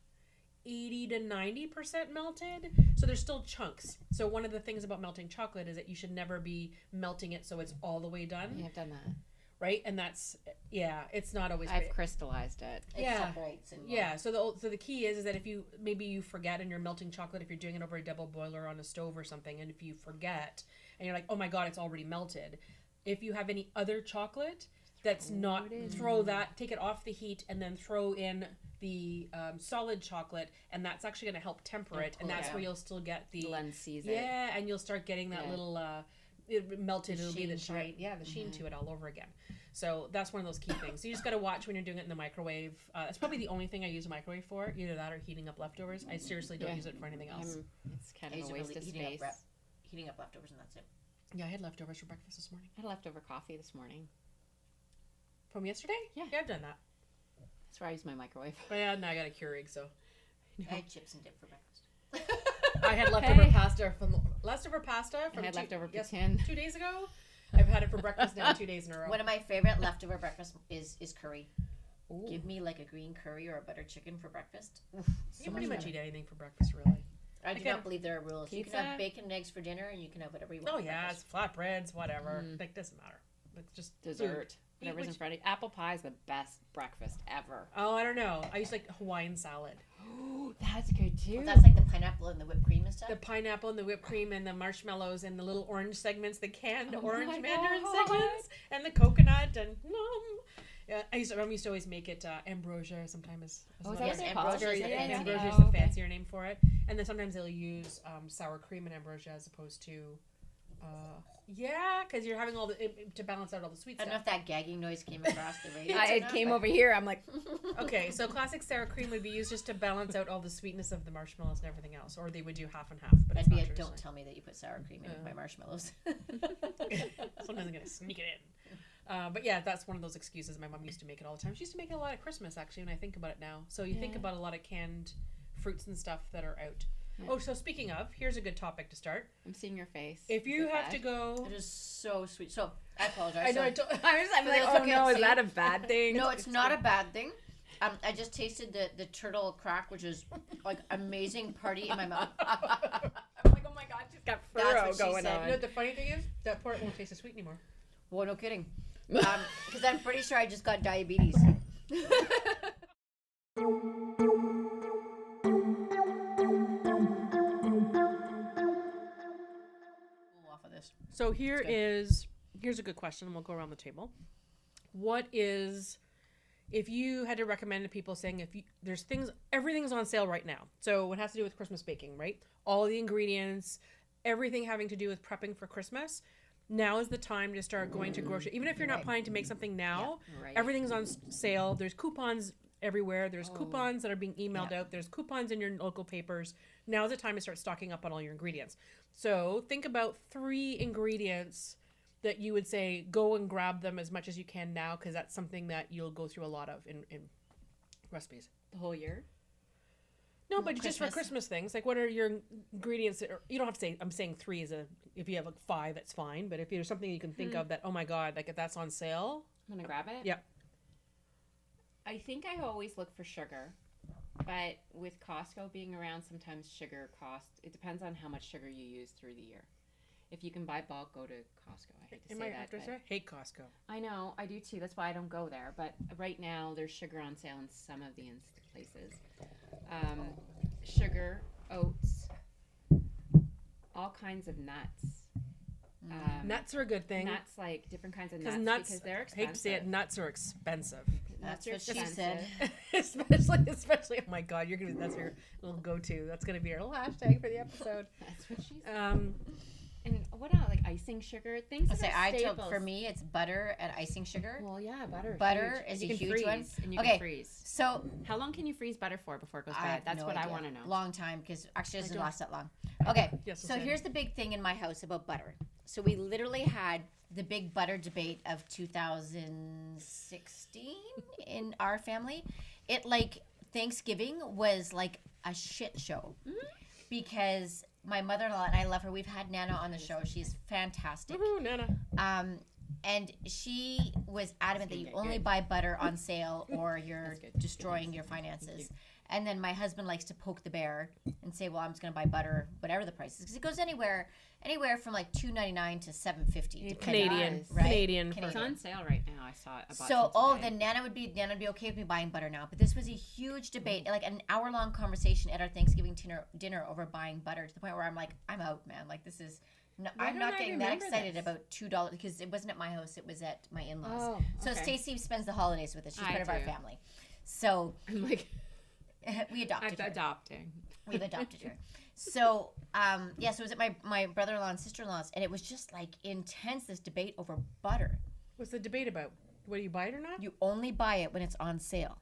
S1: 80 to 90% melted. So there's still chunks. So one of the things about melting chocolate is that you should never be melting it so it's all the way done.
S3: Yeah, I've done that.
S1: Right? And that's, it's not always
S3: I've crystallized it.
S2: It separates. And
S1: so the key is that if you forget and you're melting chocolate, if you're doing it over a double boiler on a stove or something, and if you forget and you're like, oh my God, it's already melted. If you have any other chocolate that's take it off the heat and then throw in the solid chocolate, and that's actually going to help temper it, and that's where you'll still get the
S3: blend sees it.
S1: Yeah, and you'll start getting that little melted. It'll be the shine. Yeah, the sheen to it all over again. So that's one of those key things. So you just got to watch when you're doing it in the microwave. It's probably the only thing I use a microwave for. Either that or heating up leftovers. I seriously don't use it for anything else.
S3: It's kind of a waste of space.
S2: Heating up leftovers, and that's it.
S1: Yeah, I had leftovers for breakfast this morning.
S3: I had leftover coffee this morning.
S1: From yesterday?
S3: Yeah,
S1: I've done that.
S3: That's where I use my microwave.
S1: But yeah, now I got a Keurig, so.
S2: I had chips and dip for breakfast.
S1: I had leftover pasta from
S3: I had leftover poutine
S1: 2 days ago. I've had it for breakfast now 2 days in a row.
S2: One of my favorite leftover breakfast is curry.
S3: Ooh.
S2: Give me like a green curry or a butter chicken for breakfast.
S1: You can pretty much eat anything for breakfast, really.
S2: I do not believe there are rules.
S3: Pizza?
S2: You can have bacon and eggs for dinner, and you can have whatever you want.
S1: Oh yeah, it's flatbreads, whatever. Like, doesn't matter. It's just
S3: dessert.
S1: Food.
S3: Whatever's in front of you. Apple pie is the best breakfast ever.
S1: Oh, I don't know. I used like Hawaiian salad.
S3: Oh, that's good too.
S2: Well, that's like the pineapple and the whipped cream and stuff.
S1: The pineapple and the whipped cream and the marshmallows and the little orange segments, the canned orange
S3: my
S1: mandarin
S3: God.
S1: segments, and the coconut and yeah. I used to always make it ambrosia sometimes.
S3: Oh, is that what they're called?
S1: Ambrosia is the fancier name for it. And then sometimes they'll use sour cream and ambrosia as opposed to. Because you're having to balance out all the sweet stuff.
S2: I don't know if that gagging noise came across the radio.
S3: It came over here. I'm like,
S1: okay, so classic sour cream would be used just to balance out all the sweetness of the marshmallows and everything else, or they would do half and half. But
S2: That'd be don't tell me that you put sour cream in my marshmallows.
S1: Sometimes I'm gonna sneak it in. But yeah, that's one of those excuses my mom used to make it all the time. She used to make it a lot at Christmas, actually, when I think about it now. So you think about a lot of canned fruits and stuff that are out. Oh, so speaking of, here's a good topic to start.
S3: I'm seeing your face.
S1: If you have to go...
S2: It is so sweet. So, I apologize.
S1: I know,
S3: I'm like, oh no, is that a bad thing?
S2: No, it's not a bad thing. I just tasted the turtle crack, which is like amazing party in my mouth.
S3: I'm like, oh my God, she's got furrow going on.
S1: You know what the funny thing is? That part won't taste as sweet anymore.
S2: Well, no kidding. Because I'm pretty sure I just got diabetes.
S1: So here's a good question, and we'll go around the table. What is, if you had to recommend to people saying, everything's on sale right now. So it has to do with Christmas baking, right? All the ingredients, everything having to do with prepping for Christmas. Now is the time to start going to grocery. Even if you're not planning to make something now, everything's on sale. There's coupons everywhere. There's coupons that are being emailed out. There's coupons in your local papers. now's the time to start stocking up on all your ingredients. So think about 3 ingredients that you would say go and grab them as much as you can now, because that's something that you'll go through a lot of in recipes.
S3: The whole year?
S1: No, but just for Christmas things, like what are your ingredients that are, you don't have to say, I'm saying 3 is if you have like 5, that's fine. But if there's something you can think of that, oh my God, like if that's on sale.
S3: I'm going to grab it?
S1: Yeah.
S3: I think I always look for sugar. But with Costco being around, sometimes sugar costs, it depends on how much sugar you use through the year. If you can buy bulk, go to Costco. I hate to say that.
S1: I hate Costco.
S3: I know, I do too. That's why I don't go there. But right now, there's sugar on sale in some of the places. Sugar, oats, all kinds of nuts.
S1: Nuts are a good thing.
S3: Nuts, like different kinds of nuts, because they're expensive.
S1: I hate to say it, nuts are expensive.
S2: That's what she said.
S1: especially, oh my God, that's your little go-to. That's gonna be our little hashtag for the episode.
S3: That's what she said. And what else, like icing sugar, things that are staples.
S2: For me, it's butter and icing sugar.
S3: Well, yeah, butter.
S2: Butter is a huge one.
S3: And you can freeze.
S2: So,
S3: how long can you freeze butter for before it goes bad? That's what I want to know.
S2: Long time, because actually it doesn't last that long. Okay, so here's the big thing in my house about butter. So we literally had the big butter debate of 2016 in our family. It Thanksgiving was like a shit show because my mother-in-law, and I love her. We've had Nana on the show. She's fantastic.
S1: Woohoo, Nana.
S2: And she was adamant that you only buy butter on sale or you're destroying your finances. And then my husband likes to poke the bear and say, well, I'm just going to buy butter, whatever the price is. Because it goes anywhere from like $2.99 to $7.50.
S1: Canadian.
S2: Right?
S1: Canadian.
S3: It's on sale right now. I saw it.
S2: Then Nana would be okay with me buying butter now. But this was a huge debate, like an hour-long conversation at our Thanksgiving dinner over buying butter, to the point where I'm like, I'm out, man. Like, this is... No, I'm not getting that excited about $2 because it wasn't at my house. It was at my in-laws.
S3: Oh,
S2: so Stacey spends the holidays with us. She's part of our family. So
S3: I'm like...
S2: we adopted her.
S3: Adopting.
S2: We've adopted her. So, so it was at my brother-in-law and sister-in-law's, and it was just like intense, this debate over butter.
S1: What's the debate about? Whether you buy it or not?
S2: You only buy it when it's on sale.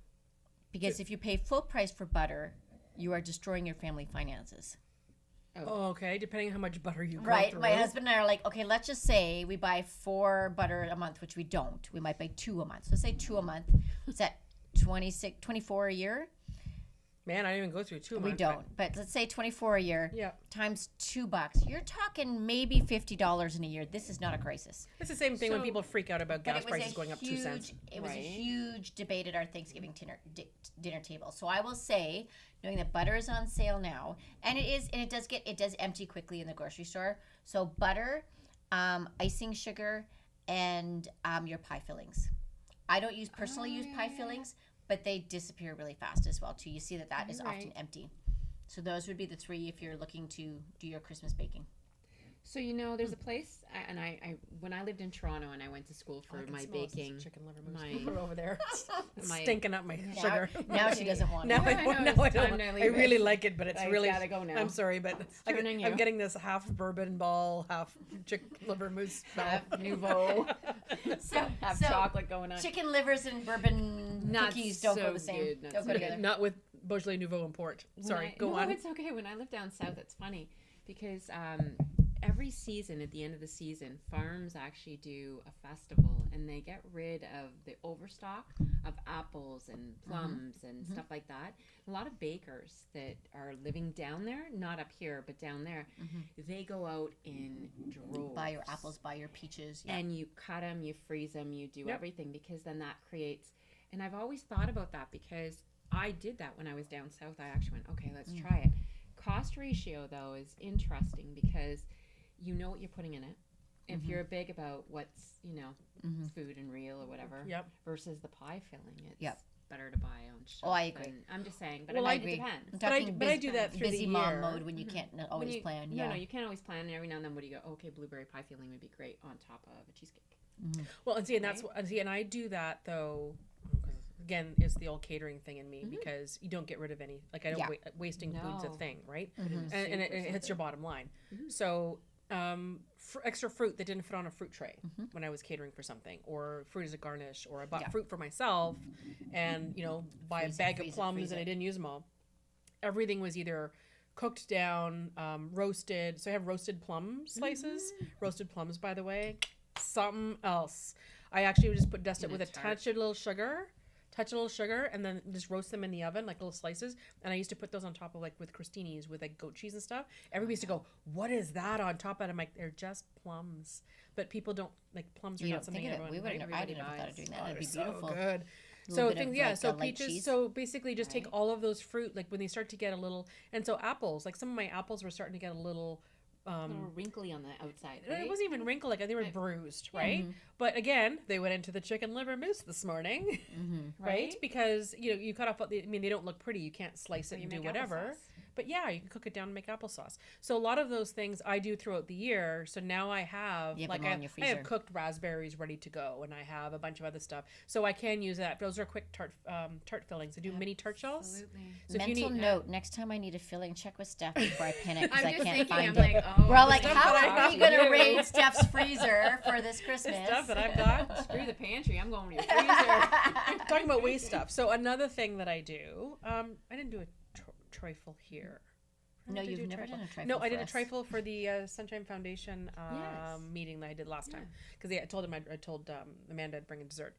S2: Because if you pay full price for butter, you are destroying your family finances.
S1: Oh, okay. Depending on how much butter you go
S2: Right.
S1: through.
S2: My husband and I are like, okay, let's just say we buy 4 butter a month, which we don't. We might buy 2 a month. So let's say 2 a month. It's at 24 a year.
S1: Man, I didn't even go through 2 months.
S2: We don't. But let's say 24 a year times $2. You're talking maybe $50 in a year. This is not a crisis.
S1: It's the same thing when people freak out about gas prices going up 2 cents.
S2: It was a huge debate at our Thanksgiving dinner table. So I will say, knowing that butter is on sale now, and it does empty quickly in the grocery store. So butter, icing sugar, and your pie fillings. I don't personally use pie fillings, but they disappear really fast as well too. You see that is often empty. So those would be the 3 if you're looking to do your Christmas baking.
S3: So there's a place, and I when I lived in Toronto and I went to school for my baking,
S1: chicken liver mousse over there,
S3: my,
S1: stinking up my sugar.
S2: Now she doesn't want it.
S1: Now I don't. I really like it, but it's really.
S3: Gotta go now.
S1: I'm sorry, but I'm getting this half bourbon ball, half chicken liver mousse,
S3: half nouveau, half chocolate going on.
S2: Chicken livers and bourbon cookies don't go the same. Don't go together.
S1: Not with Beaujolais Nouveau and port. Sorry, go on.
S3: No, it's okay. When I lived down south, it's funny because every season, at the end of the season, farms actually do a festival and they get rid of the overstock of apples and plums and stuff like that. A lot of bakers that are living down there, not up here, but down there, they go out in droves.
S2: Buy your apples, buy your peaches. Yeah.
S3: And you cut them, you freeze them, you do everything, because then that creates... And I've always thought about that because I did that when I was down south. I actually went, okay, let's try it. Cost ratio, though, is interesting because... You know what you're putting in it. If you're big about what's, food and real or whatever, versus the pie filling, it's better to buy on shelf.
S2: Oh, I agree.
S3: I'm just saying, but
S2: I
S3: agree. It depends.
S2: But
S1: I do that through
S2: busy
S1: the
S2: mom
S1: year.
S2: mode when you can't always plan.
S3: No, you can't always plan. And every now and then, what do you go? Okay, blueberry pie filling would be great on top of a cheesecake.
S1: Well, and I do that though. Again, it's the old catering thing in me because you don't get rid of any. Like I don't wasting food's a thing, right? And it hits your bottom line. So. Extra fruit that didn't fit on a fruit tray when I was catering for something, or fruit as a garnish, or I bought fruit for myself and buy a bag of plums and I didn't use them all. Everything was either cooked down, roasted. So I have roasted plum slices. Roasted plums, by the way, something else. I actually would just dust it with a touch of little sugar, and then just roast them in the oven like little slices. And I used to put those on top of like with crostinis with like goat cheese and stuff. Everybody used to go, "What is that on top of it?" I'm like, "They're just plums." But people don't like plums. Are not something everyone.
S2: I didn't ever thought of doing that. That'd be beautiful.
S1: So good. So things, so peaches. So basically, just take all of those fruit, like when they start to get a little, and so apples, like some of my apples were starting to get a little
S3: wrinkly on the outside. Right?
S1: It wasn't even wrinkled, like they were bruised, right? But again, they went into the chicken liver mousse this morning, right? Because you cut off. They don't look pretty. You can't slice it and do whatever. But yeah, you can cook it down and make applesauce. So a lot of those things I do throughout the year. So now I have I have cooked raspberries ready to go, and I have a bunch of other stuff. So I can use that. Those are quick tart fillings. I do mini tart shells.
S2: Absolutely. So mental note: next time I need a filling, check with Steph before I panic because I can't find it.
S3: Like,
S2: we're all like, how are we going to raid Steph's freezer for this Christmas?
S1: The stuff that I've got.
S3: Screw the pantry. I'm going to your freezer.
S1: Talking about waste stuff. So another thing that I do, I didn't do a trifle here.
S2: No, you've never done a trifle.
S1: No, I did a trifle for the Sunshine Foundation meeting that I did last time because I told Amanda I'd bring a dessert.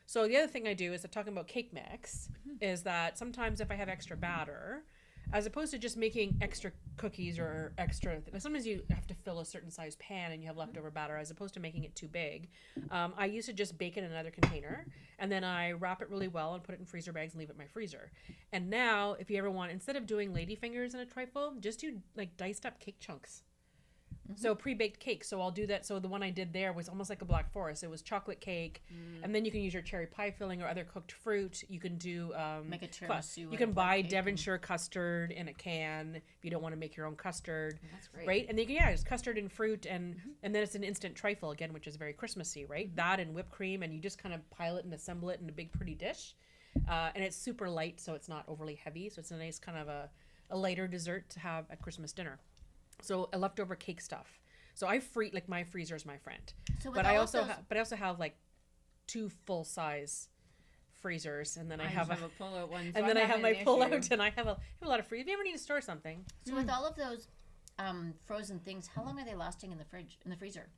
S1: So the other thing I do is talking about cake mix is that sometimes if I have extra batter, as opposed to just making extra cookies or extra, sometimes you have to fill a certain size pan and you have leftover batter, as opposed to making it too big. I used to just bake it in another container, and then I wrap it really well and put it in freezer bags and leave it in my freezer. And now, if you ever want, instead of doing ladyfingers in a trifle, just do like diced up cake chunks. So pre-baked cake. So I'll do that. So the one I did there was almost like a Black Forest. It was chocolate cake, and then you can use your cherry pie filling or other cooked fruit. You can do
S2: make a tiramisu.
S1: You can buy Devonshire custard in a can if you don't want to make your own custard.
S3: That's great.
S1: Right? And then it's custard and fruit, and then it's an instant trifle again, which is very Christmassy, right? That and whipped cream, and you just kind of pile it and assemble it in a big pretty dish. And it's super light, so it's not overly heavy. So it's a nice kind of a lighter dessert to have at Christmas dinner. So a leftover cake stuff. So I my freezer is my friend.
S2: So
S1: but I also have like 2 full size freezers, and then I have a
S3: pull-out one.
S1: And then I have my pull-out, and I have a lot of freezers. If you ever need to store something.
S2: So with all of those frozen things, how long are they lasting in the freezer?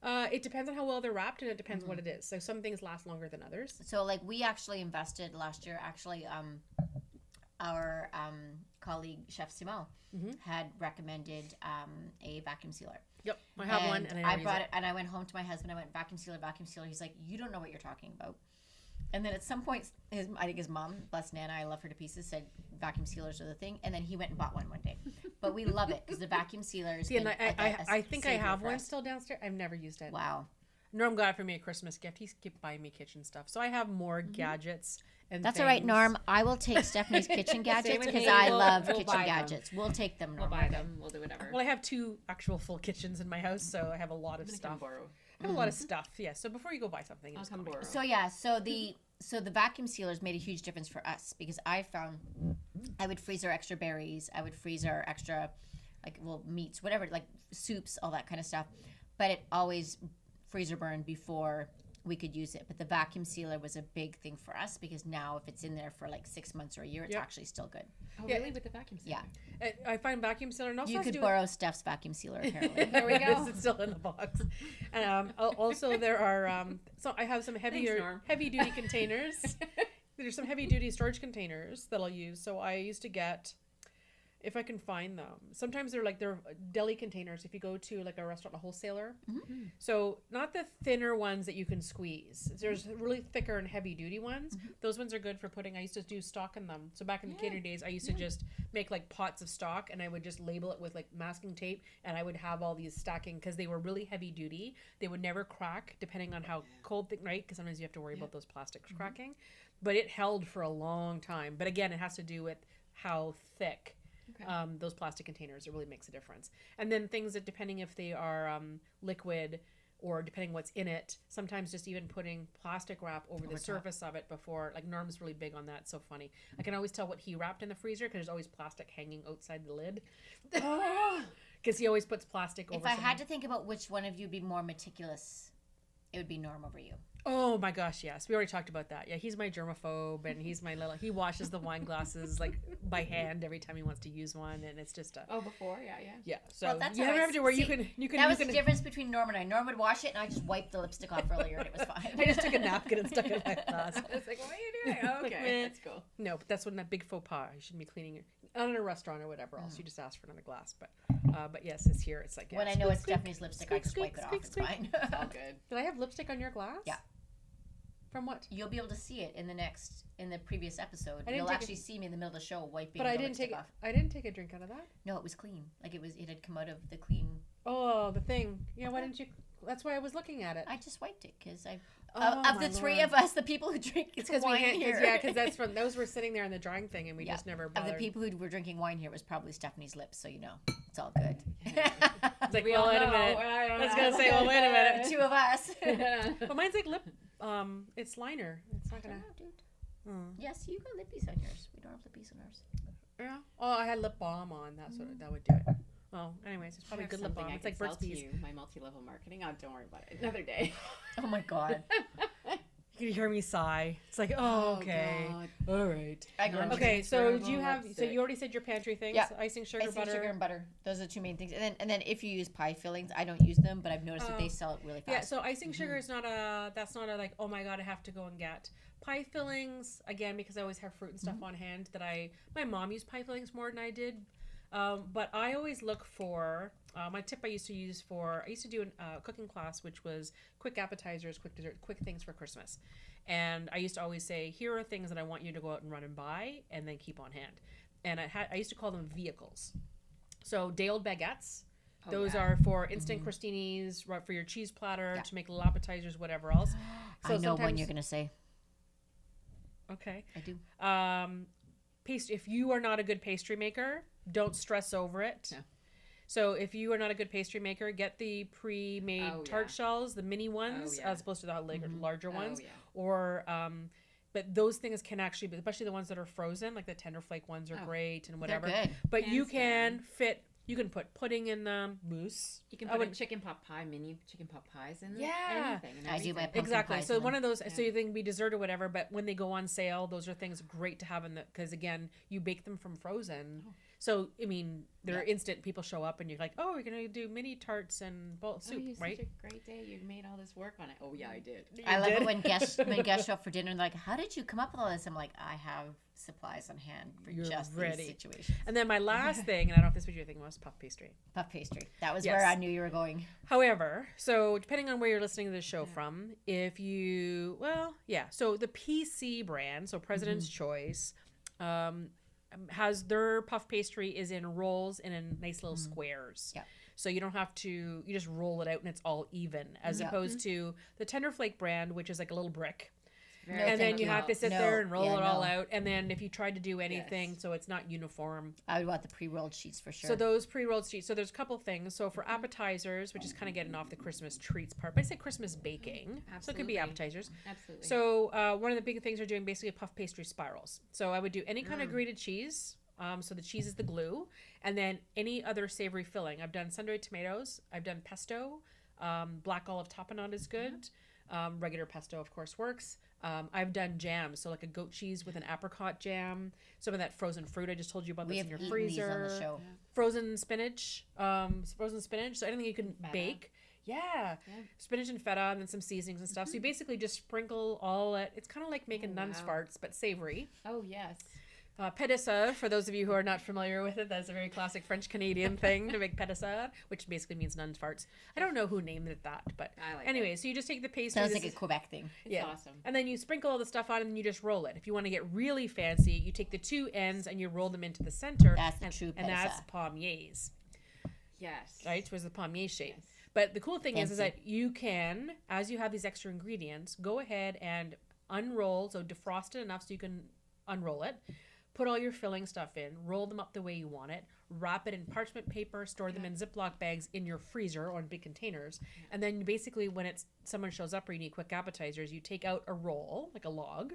S1: It depends on how well they're wrapped, and it depends what it is. So some things last longer than others.
S2: So like we actually invested last year. Actually, our colleague Chef Simon had recommended a vacuum sealer.
S1: Yep, I have one, and
S2: I brought it, and I went home to my husband. I went vacuum sealer. He's like, "You don't know what you're talking about." And then at some point, I think his mom, bless Nana, I love her to pieces, said vacuum sealers are the thing. And then he went and bought one day. But we love it because the vacuum sealers.
S1: See, and I think I have one still downstairs. I've never used it.
S2: Wow.
S1: Norm got it for me a Christmas gift. He kept buying me kitchen stuff, so I have more gadgets. And
S2: that's all right, Norm. I will take Stephanie's kitchen gadgets because I love kitchen gadgets. We'll take them, Norm.
S3: We'll buy them. We'll do whatever.
S1: Well, I have 2 actual full kitchens in my house, so I have a lot of stuff. I have a lot of stuff. Yeah. So before you go buy something,
S3: I'll come borrow.
S2: So the vacuum sealers made a huge difference for us because I found I would freeze our extra berries. I would freeze our extra meats, whatever, like soups, all that kind of stuff. But it always freezer burned before we could use it. But the vacuum sealer was a big thing for us because now if it's in there for like 6 months or a year, it's actually still good.
S3: Oh, really? With the vacuum sealer?
S2: Yeah.
S1: I find vacuum sealer, and also
S2: you could borrow Steph's vacuum sealer apparently.
S1: There we go. It's still in the box. And also there are so I have some heavy duty containers. There's some heavy duty storage containers that I'll use. So I used to get, if I can find them. Sometimes they're deli containers if you go to like a restaurant, a wholesaler. So not the thinner ones that you can squeeze. There's really thicker and heavy duty ones. Those ones are good for putting, I used to do stock in them. So back in the catering days, I used to just make like pots of stock, and I would just label it with like masking tape, and I would have all these stacking because they were really heavy duty. They would never crack depending on how cold, right? Because sometimes you have to worry about those plastics cracking. But it held for a long time. But again, it has to do with how thick those plastic containers. It really makes a difference. And then things that, depending if they are liquid or depending what's in it, sometimes just even putting plastic wrap over the surface of it before, like Norm's really big on that. It's so funny. I can always tell what he wrapped in the freezer because there's always plastic hanging outside the lid. Because he always puts plastic over
S2: If I had to think about which one of you would be more meticulous it would be Norm over you.
S1: Oh my gosh, yes. We already talked about that. Yeah, he's my germaphobe, and he's my little. He washes the wine glasses like by hand every time he wants to use one, and it's just a.
S3: Oh, before, yeah.
S1: Yeah, so
S2: Well, that's
S1: you
S2: how
S1: have
S2: I
S1: to where you
S2: see-
S1: can.
S2: That was the difference between Norm and I. Norm would wash it, and I just wiped the lipstick off earlier, and it was fine.
S1: I just took a napkin and stuck it in my glass.
S3: It's like, what are you doing? Oh, okay, that's cool.
S1: No, but that's when that big faux pas. You shouldn't be cleaning it. Not in a restaurant or whatever else. You just ask for another glass. But yes, it's here. It's like
S2: When I know it's Stephanie's lipstick, I just wipe it off. It's fine.
S3: It's all good.
S1: Did I have lipstick on your glass?
S2: Yeah.
S1: From what?
S2: You'll be able to see it in the previous episode.
S1: I didn't
S2: You'll
S1: take
S2: actually see me in the middle of the show wiping
S1: But I
S2: the
S1: didn't
S2: lipstick
S1: take
S2: off.
S1: I didn't take a drink out of that.
S2: No, it was clean. Like it had come out of the clean.
S1: Oh, the thing. Yeah, why didn't you? That's why I was looking at it.
S2: I just wiped it because I.
S1: Oh,
S2: of the
S1: my
S2: three
S1: Lord.
S2: of us, the people who drink
S1: It's because
S2: wine here.
S1: because that's from those were sitting there in the drying thing, and we
S2: Yeah.
S1: just never
S2: Of
S1: bothered.
S2: the people who were drinking wine here was probably Stephanie's lips, so you know it's all good.
S1: It's like,
S3: We
S1: well,
S3: all
S1: wait a
S3: know.
S1: minute.
S3: I don't
S1: I was
S3: know.
S1: gonna say, well, wait a minute.
S2: The two of us.
S1: But mine's like lip. It's liner. It's not
S2: I
S1: gonna.
S2: don't know, dude.
S1: Hmm.
S2: Yes, you got lippies on yours. We don't have lippies on ours.
S1: Yeah. Oh, I had lip balm on. That's what that would do it. Well, anyways, it's probably good lip balm. It's like Burt's Bees.
S3: My multi-level marketing. Oh, don't worry about it. Another day.
S2: Oh my god.
S1: You can hear me sigh. It's like, oh, okay.
S3: God.
S1: All right.
S2: I grunge.
S1: Okay, so
S3: Terrible
S1: do you have? So
S3: lipstick.
S1: you already said your pantry things.
S2: Yeah.
S1: Icing, sugar,
S2: Icing,
S1: butter.
S2: sugar, and butter. Those are the two main things. And then if you use pie fillings, I don't use them, but I've noticed that they sell it really fast.
S1: Yeah, so icing sugar is not a. That's not a like. Oh my god, I have to go and get pie fillings again because I always have fruit and stuff on hand. My mom used pie fillings more than I did, but I always look for. My tip I used to do a cooking class, which was quick appetizers, quick dessert, quick things for Christmas. And I used to always say, here are things that I want you to go out and run and buy and then keep on hand. And I used to call them vehicles. So day-old baguettes. Those are for instant crostinis, for your cheese platter, to make little appetizers, whatever else. So
S2: I know one you're going to say.
S1: Okay.
S2: I do.
S1: Pastry. If you are not a good pastry maker, don't stress over it.
S3: No.
S1: So if you are not a good pastry maker, get the pre-made tart shells, the mini ones, as opposed to the larger ones.
S3: yeah.
S1: Or, but those things can actually, especially the ones that are frozen, like the Tender Flake ones are great and whatever.
S2: They're good.
S1: But you
S3: Hands
S1: can you can put pudding in them, mousse.
S3: You can put in chicken pot pie, mini chicken pot pies in
S1: Yeah.
S3: anything. And
S2: I do my
S3: everything.
S2: pumpkin
S1: Exactly.
S2: pies
S1: So
S2: in
S1: one
S2: them.
S1: of those, so you think be dessert or whatever, but when they go on sale, those are things great to have in the, because again, you bake them from frozen. So, I mean, they're instant. People show up and you're like, oh, we're going to do mini tarts and bowl soup,
S3: you had
S1: right?
S3: such a great day. You made all this work on it. Oh, yeah, I did.
S2: I love it when guests show up for dinner and they're like, how did you come up with all this? I'm like, I have supplies on hand for
S1: You're
S2: just
S1: ready.
S2: these situations.
S1: And then my last thing, and I don't know if this was your thing, was puff pastry.
S2: Puff pastry. That was
S1: Yes.
S2: where I knew you were going.
S1: However, so depending on where you're listening to the show from, if you, so the PC brand, so President's Choice, has their puff pastry is in rolls and in nice little squares.
S2: Yeah.
S1: So you don't have to, you just roll it out and it's all even, as opposed to the Tender Flake brand, which is like a little brick.
S2: No,
S1: And then
S2: thank
S1: you have to sit
S2: No.
S1: there and roll
S2: Yeah,
S1: it all
S2: no.
S1: out. And then if you tried to do anything, so it's not uniform.
S2: I would want the pre-rolled sheets for sure.
S1: So those pre-rolled sheets. So there's a couple things. So for appetizers, which is kind of getting off the Christmas treats part, but I say Christmas baking. So it could be
S3: Absolutely.
S1: appetizers.
S3: Absolutely.
S1: So one of the big things are doing basically puff pastry spirals. So I would do any kind of grated cheese. So the cheese is the glue, and then any other savory filling. I've done sun-dried tomatoes. I've done pesto. Black olive tapenade is good. Regular pesto, of course, works. I've done jams, so like a goat cheese with an apricot jam. Some of that frozen fruit I just told you about
S2: we
S1: that's
S2: have
S1: in your
S2: eaten these on
S1: freezer.
S2: the show.
S1: Frozen spinach. So anything you can bake. Yeah. Spinach and feta, and then some seasonings and stuff. So you basically just sprinkle all it. It's kind of like making nun's farts, but savory.
S3: oh, yes.
S1: Pédissa, for those of you who are not familiar with it, that's a very classic French-Canadian thing to make pédissa, which basically means nun's farts. I don't know who named it that, but
S3: I like
S1: anyway, so you just take the pastry.
S2: Sounds like a Quebec thing.
S3: It's awesome.
S1: And then you sprinkle all the stuff on it and you just roll it. If you want to get really fancy, you take the two ends and you roll them into the center.
S2: That's the true
S1: And that's
S2: pédissa.
S1: palmiers,
S3: Yes.
S1: right? Was the palmier shape.
S3: Yes.
S1: But the cool thing is
S2: Fancy.
S1: that you can, as you have these extra ingredients, go ahead and unroll, so defrost it enough so you can unroll it. Put all your filling stuff in, roll them up the way you want it, wrap it in parchment paper, store them in Ziploc bags in your freezer or in big containers. And then basically when someone shows up or you need quick appetizers, you take out a roll, like a log,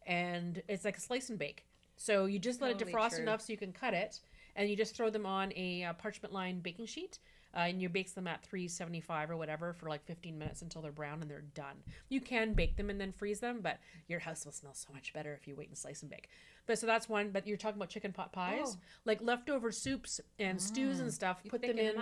S1: and it's like a slice and bake. So you just let it
S3: Totally
S1: defrost
S3: true.
S1: enough so you can cut it. and you just throw them on a parchment lined baking sheet. And you bake them at 375 or whatever for like 15 minutes until they're brown and they're done. You can bake them and then freeze them, but your house will smell so much better if you wait and slice and bake. But so that's one. But you're talking about chicken pot pies, like leftover soups and stews and stuff. Put them in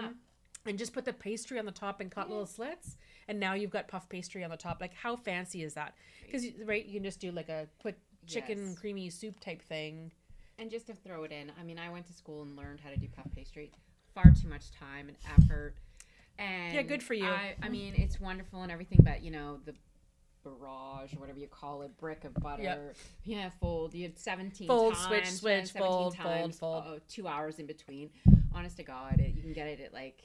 S1: and just put the pastry on the top and cut little slits. And now you've got puff pastry on the top. Like how fancy is that? Because right, you can just do like a quick chicken creamy soup type thing.
S3: And just to throw it in, I mean, I went to school and learned how to do puff pastry. Far too much time and effort. And
S1: yeah, good for you.
S3: I mean, it's wonderful and everything, but you know, the barrage or whatever you call it, brick of butter. Yeah, fold. You had 17
S1: fold,
S3: times.
S1: switch, fold,
S3: times,
S1: fold.
S3: 2 hours in between. Honest to God, you can get it at like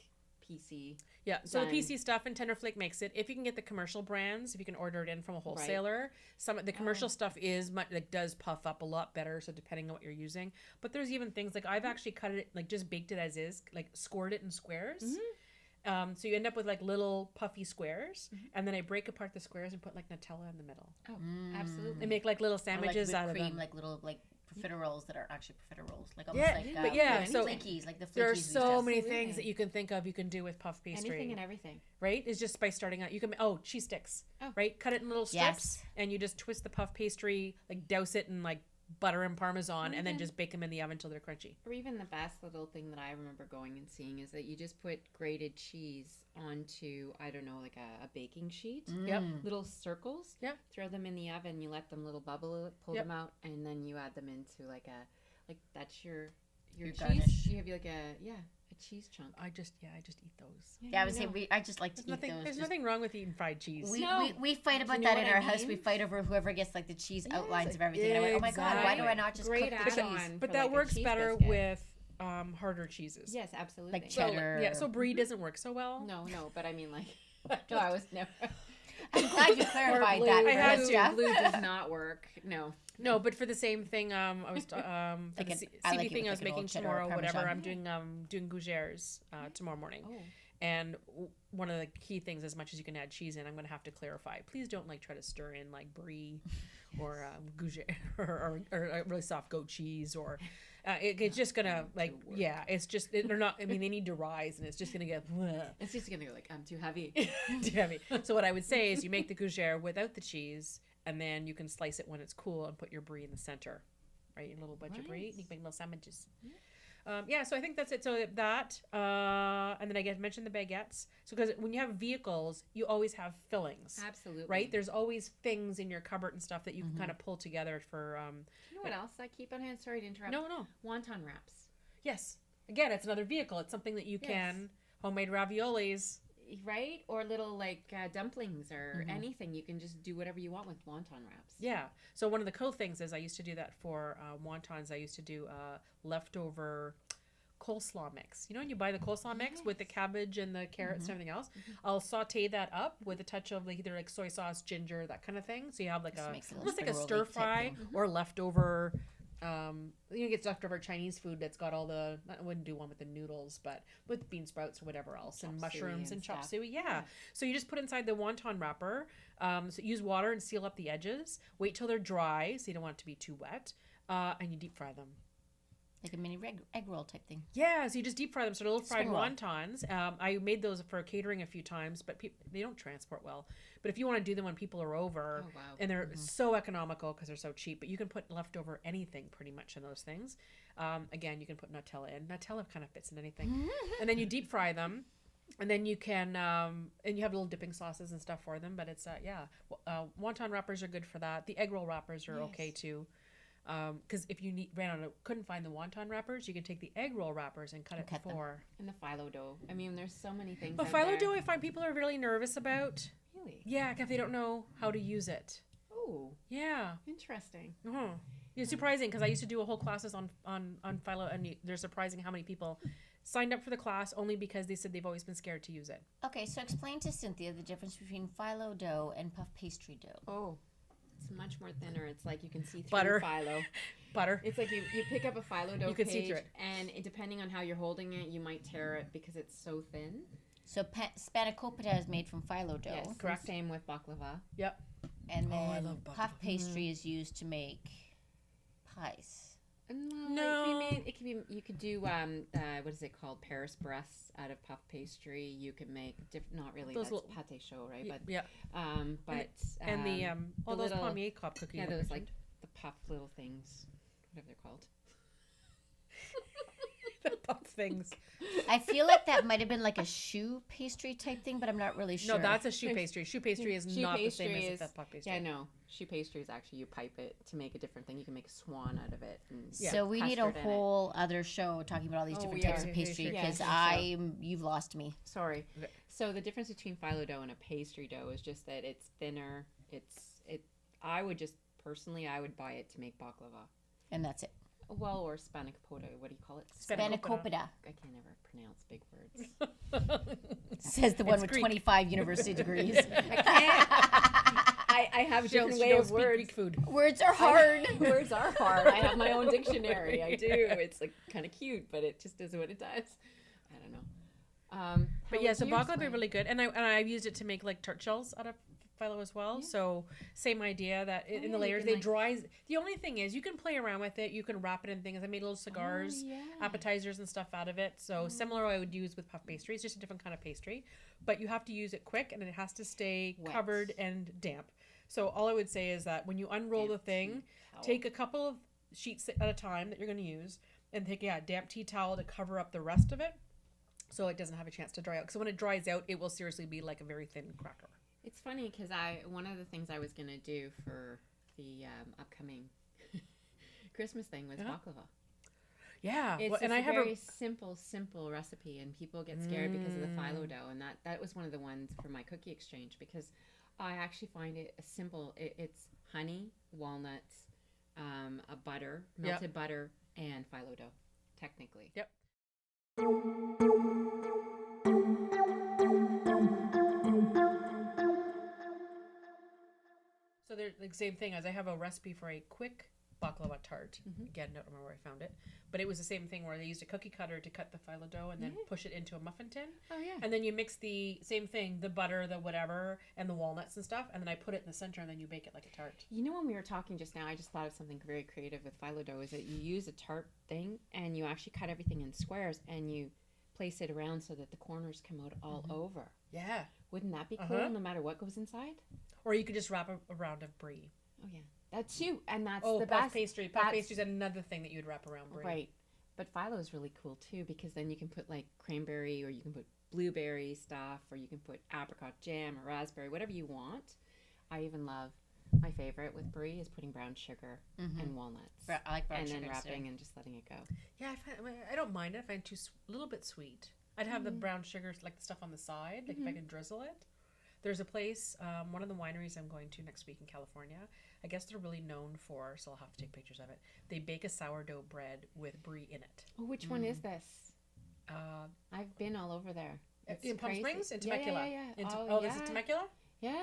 S3: PC.
S1: Yeah, so the PC stuff and Tenderflake makes it. If you can get the commercial brands, if you can order it in from a wholesaler, some the commercial stuff is much like does puff up a lot better. So depending on what you're using, but there's even things like I've actually cut it like just baked it as is, like scored it in squares. So you end up with like little puffy squares, and then I break apart the squares and put like Nutella in the middle.
S3: Oh, absolutely.
S1: And make like little sandwiches
S2: like
S1: out of
S2: cream,
S1: them.
S2: like little like profiteroles that are actually profiteroles, like almost
S1: so
S2: flakies, like the flakies.
S1: There are
S2: we
S1: so
S2: used to
S1: many
S2: have.
S1: things that you can think of you can do with puff pastry.
S3: Anything and everything.
S1: Right? It's just by starting out. You can cheese sticks.
S3: Oh.
S1: Right? Cut it in little strips and you just twist the puff pastry, like douse it in like butter and Parmesan, and then just bake them in the oven until they're crunchy.
S3: Or even the best little thing that I remember going and seeing is that you just put grated cheese onto, I don't know, like a baking sheet.
S1: Yep.
S3: Little circles.
S1: Yep.
S3: Throw them in the oven. You let them little bubble, pull them out, and then you add them into like that's your cheese.
S2: Garnish.
S3: You have like a cheese chunk.
S1: I just eat those.
S2: Yeah, I would say I just like to eat those.
S1: There's nothing wrong with eating fried cheese.
S2: We fight about that in our house. We fight over whoever gets like the cheese outlines of everything. And I'm like, oh my god, why do I not just cook the cheese?
S1: But that works better with harder cheeses.
S3: Yes, absolutely.
S2: Like cheddar.
S1: So brie doesn't work so well.
S3: No, but I mean like no, I was never.
S2: I'm glad you clarified that.
S1: I had to.
S3: Blue does not work.
S1: No, but for the same thing, I was for
S2: Like
S1: the
S2: I
S1: CB
S2: like it
S1: thing
S2: with
S1: I was
S2: like an
S1: making
S2: old cheddar or
S1: tomorrow, whatever.
S2: Parmesan.
S1: I'm doing gougères tomorrow morning.
S3: Oh.
S1: And one of the key things, as much as you can add cheese in, I'm going to have to clarify. Please don't like try to stir in like brie or gougère or a really soft goat cheese or it's just gonna it's just they're not. I mean, they need to rise, and it's just gonna get.
S3: It's just gonna go like I'm too heavy.
S1: Too heavy. So what I would say is you make the gougère without the cheese, and then you can slice it when it's cool and put your brie in the center, right? A little bunch of brie. You can make little sandwiches. So I think that's it. So that, and then I mentioned the baguettes. So because when you have vehicles, you always have fillings.
S3: Absolutely.
S1: Right? There's always things in your cupboard and stuff that you can kind of pull together for.
S3: You know what else I keep on hand? Sorry to interrupt.
S1: No.
S3: Wonton wraps.
S1: Yes. Again, it's another vehicle. It's something that you can homemade raviolis.
S3: Right? Or little like dumplings or anything. You can just do whatever you want with wonton wraps.
S1: Yeah. So one of the cool things is I used to do that for wontons. I used to do leftover coleslaw mix. You know when you buy the coleslaw mix with the cabbage and the carrots and everything else? I'll saute that up with a touch of like either like soy sauce, ginger, that kind of thing. So you have like almost like a stir fry or leftover. You get leftover Chinese food that's got all the. I wouldn't do one with the noodles, but with bean sprouts or whatever else, and mushrooms and chop suey. Yeah. So you just put inside the wonton wrapper. So use water and seal up the edges. Wait till they're dry, so you don't want it to be too wet. And you deep fry them.
S2: Like a mini egg roll type thing.
S1: Yeah, so you just deep fry them. So little fried wontons. I made those for catering a few times, but they don't transport well. But if you want to do them when people are over, and they're so economical because they're so cheap, but you can put leftover anything pretty much in those things. Again, you can put Nutella in. Nutella kind of fits in anything. And then you deep fry them. And then you can, and you have little dipping sauces and stuff for them. But it's, wonton wrappers are good for that. The egg roll wrappers are okay too. Because if you couldn't find the wonton wrappers, you can take the egg roll wrappers and cut it before.
S3: And the phyllo dough. I mean, there's so many things.
S1: But phyllo dough, I find people are really nervous about.
S3: Really?
S1: Yeah, because they don't know how to use it.
S3: Oh.
S1: Yeah.
S3: Interesting.
S1: It's surprising because I used to do a whole classes on phyllo, and they're surprising how many people signed up for the class only because they said they've always been scared to use it.
S2: Okay, so explain to Cynthia the difference between phyllo dough and puff pastry dough.
S3: Oh. It's much more thinner. It's like you can see through
S1: Butter.
S3: phyllo.
S1: Butter.
S3: It's like you pick up a phyllo dough
S1: you can
S3: page,
S1: see through it.
S3: And depending on how you're holding it, you might tear it because it's so thin.
S2: So spanakopita is made from phyllo dough.
S3: Yes, correct. Same with baklava.
S1: Yep.
S2: And
S1: I
S2: then
S1: love baklava.
S2: puff pastry is used to make pies.
S1: No.
S3: It can be. You could do what is it called? Paris breasts out of puff pastry. You can make not really.
S1: Those
S3: That's
S1: little-
S3: pâté chaud, right? But
S1: Yeah.
S3: but
S1: And the all those
S3: little-
S1: palmier cup cookies.
S3: yeah,
S1: you
S3: those
S1: mentioned.
S3: like the puff little things, whatever they're called.
S1: the puff things.
S2: I feel like that might have been like a choux pastry type thing, but I'm not really sure.
S1: No, that's a choux pastry. Choux pastry is
S3: Choux
S1: not the same
S3: pastry
S1: as a puff pastry.
S3: Yeah, no. Choux pastry is actually you pipe it to make a different thing. You can make a swan out of it. And
S2: So we need a
S3: custard in it.
S2: whole other show talking about all these different
S3: we
S2: types
S3: are.
S2: of pastry
S1: Yeah,
S2: because
S3: I think
S2: you've lost me.
S3: Sorry.
S1: Okay.
S3: So the difference between phyllo dough and a pastry dough is just that it's thinner. I would just personally I would buy it to make baklava.
S2: And that's it.
S3: Well, or spanakopita. What do you call it?
S2: Spanakopita,
S3: I can never pronounce big words.
S2: says the one
S1: It's
S2: with
S1: Greek.
S2: 25 university degrees.
S3: I have a
S1: She don't
S3: different way of
S1: speak
S3: words.
S1: Greek food.
S2: Words are hard.
S3: Words are hard. I have my own dictionary. I do. It's like kind of cute, but it just is what it does. I don't know.
S1: But yeah, so baklava are really good, and I've used it to make like tart shells out of phyllo as well.
S3: Yeah.
S1: So same idea that in
S3: yeah,
S1: the
S3: you
S1: layers
S3: can,
S1: they
S3: like-
S1: dry. The only thing is you can play around with it. You can wrap it in things. I made little cigars, appetizers and stuff out of it. So similar I would use with puff pastry. It's just a different kind of pastry, but you have to use it quick and it has to stay
S3: Wet.
S1: covered and damp. So all I would say is that when you unroll the thing, take a couple of sheets at a time that you're going to use and take a damp tea towel to cover up the rest of it so it doesn't have a chance to dry out. So when it dries out, it will seriously be like a very thin cracker.
S3: It's funny because one of the things I was gonna do for the upcoming Christmas thing was baklava.
S1: Yeah,
S3: It's
S1: well, and
S3: just
S1: I
S3: a
S1: have
S3: very simple recipe, and people get scared because of the phyllo
S1: Mm.
S3: dough, and that was one of the ones for my cookie exchange because I actually find it simple. It's honey, walnuts, a butter, melted butter, and phyllo dough, technically.
S1: Yep. So there's the same thing as I have a recipe for a quick baklava tart. Again, don't remember where I found it, but it was the same thing where they used a cookie cutter to cut the phyllo dough and then push it into a muffin tin.
S3: Oh yeah.
S1: And then you mix the same thing, the butter, the whatever, and the walnuts and stuff, and then I put it in the center and then you bake it like a tart.
S3: You know, when we were talking just now, I just thought of something very creative with phyllo dough is that you use a tart thing and you actually cut everything in squares and you place it around so that the corners come out all over.
S1: Yeah.
S3: Wouldn't that be cool no matter what goes inside?
S1: Or you could just wrap a round of brie.
S3: Oh yeah. That too. And that's
S1: Oh,
S3: the
S1: puff
S3: best.
S1: pastry. Puff pastry's another thing that you'd wrap around brie.
S3: Right. But phyllo is really cool too because then you can put like cranberry or you can put blueberry stuff or you can put apricot jam or raspberry, whatever you want. I even love my favorite with brie is putting brown sugar and walnuts.
S2: I like brown
S3: and
S2: sugar
S3: then
S2: too.
S3: wrapping and just letting it go.
S1: Yeah, I don't mind it. I find it a little bit sweet. I'd have the brown sugar, like the stuff on the side, like if I can drizzle it. There's a place, one of the wineries I'm going to next week in California. I guess they're really known for, so I'll have to take pictures of it. They bake a sourdough bread with brie in it.
S3: Oh, which one is this? I've been all over there.
S1: In Palm
S3: crazy.
S1: Springs? In
S3: Yeah,
S1: Temecula?
S3: yeah.
S1: This is Temecula?
S3: Yeah.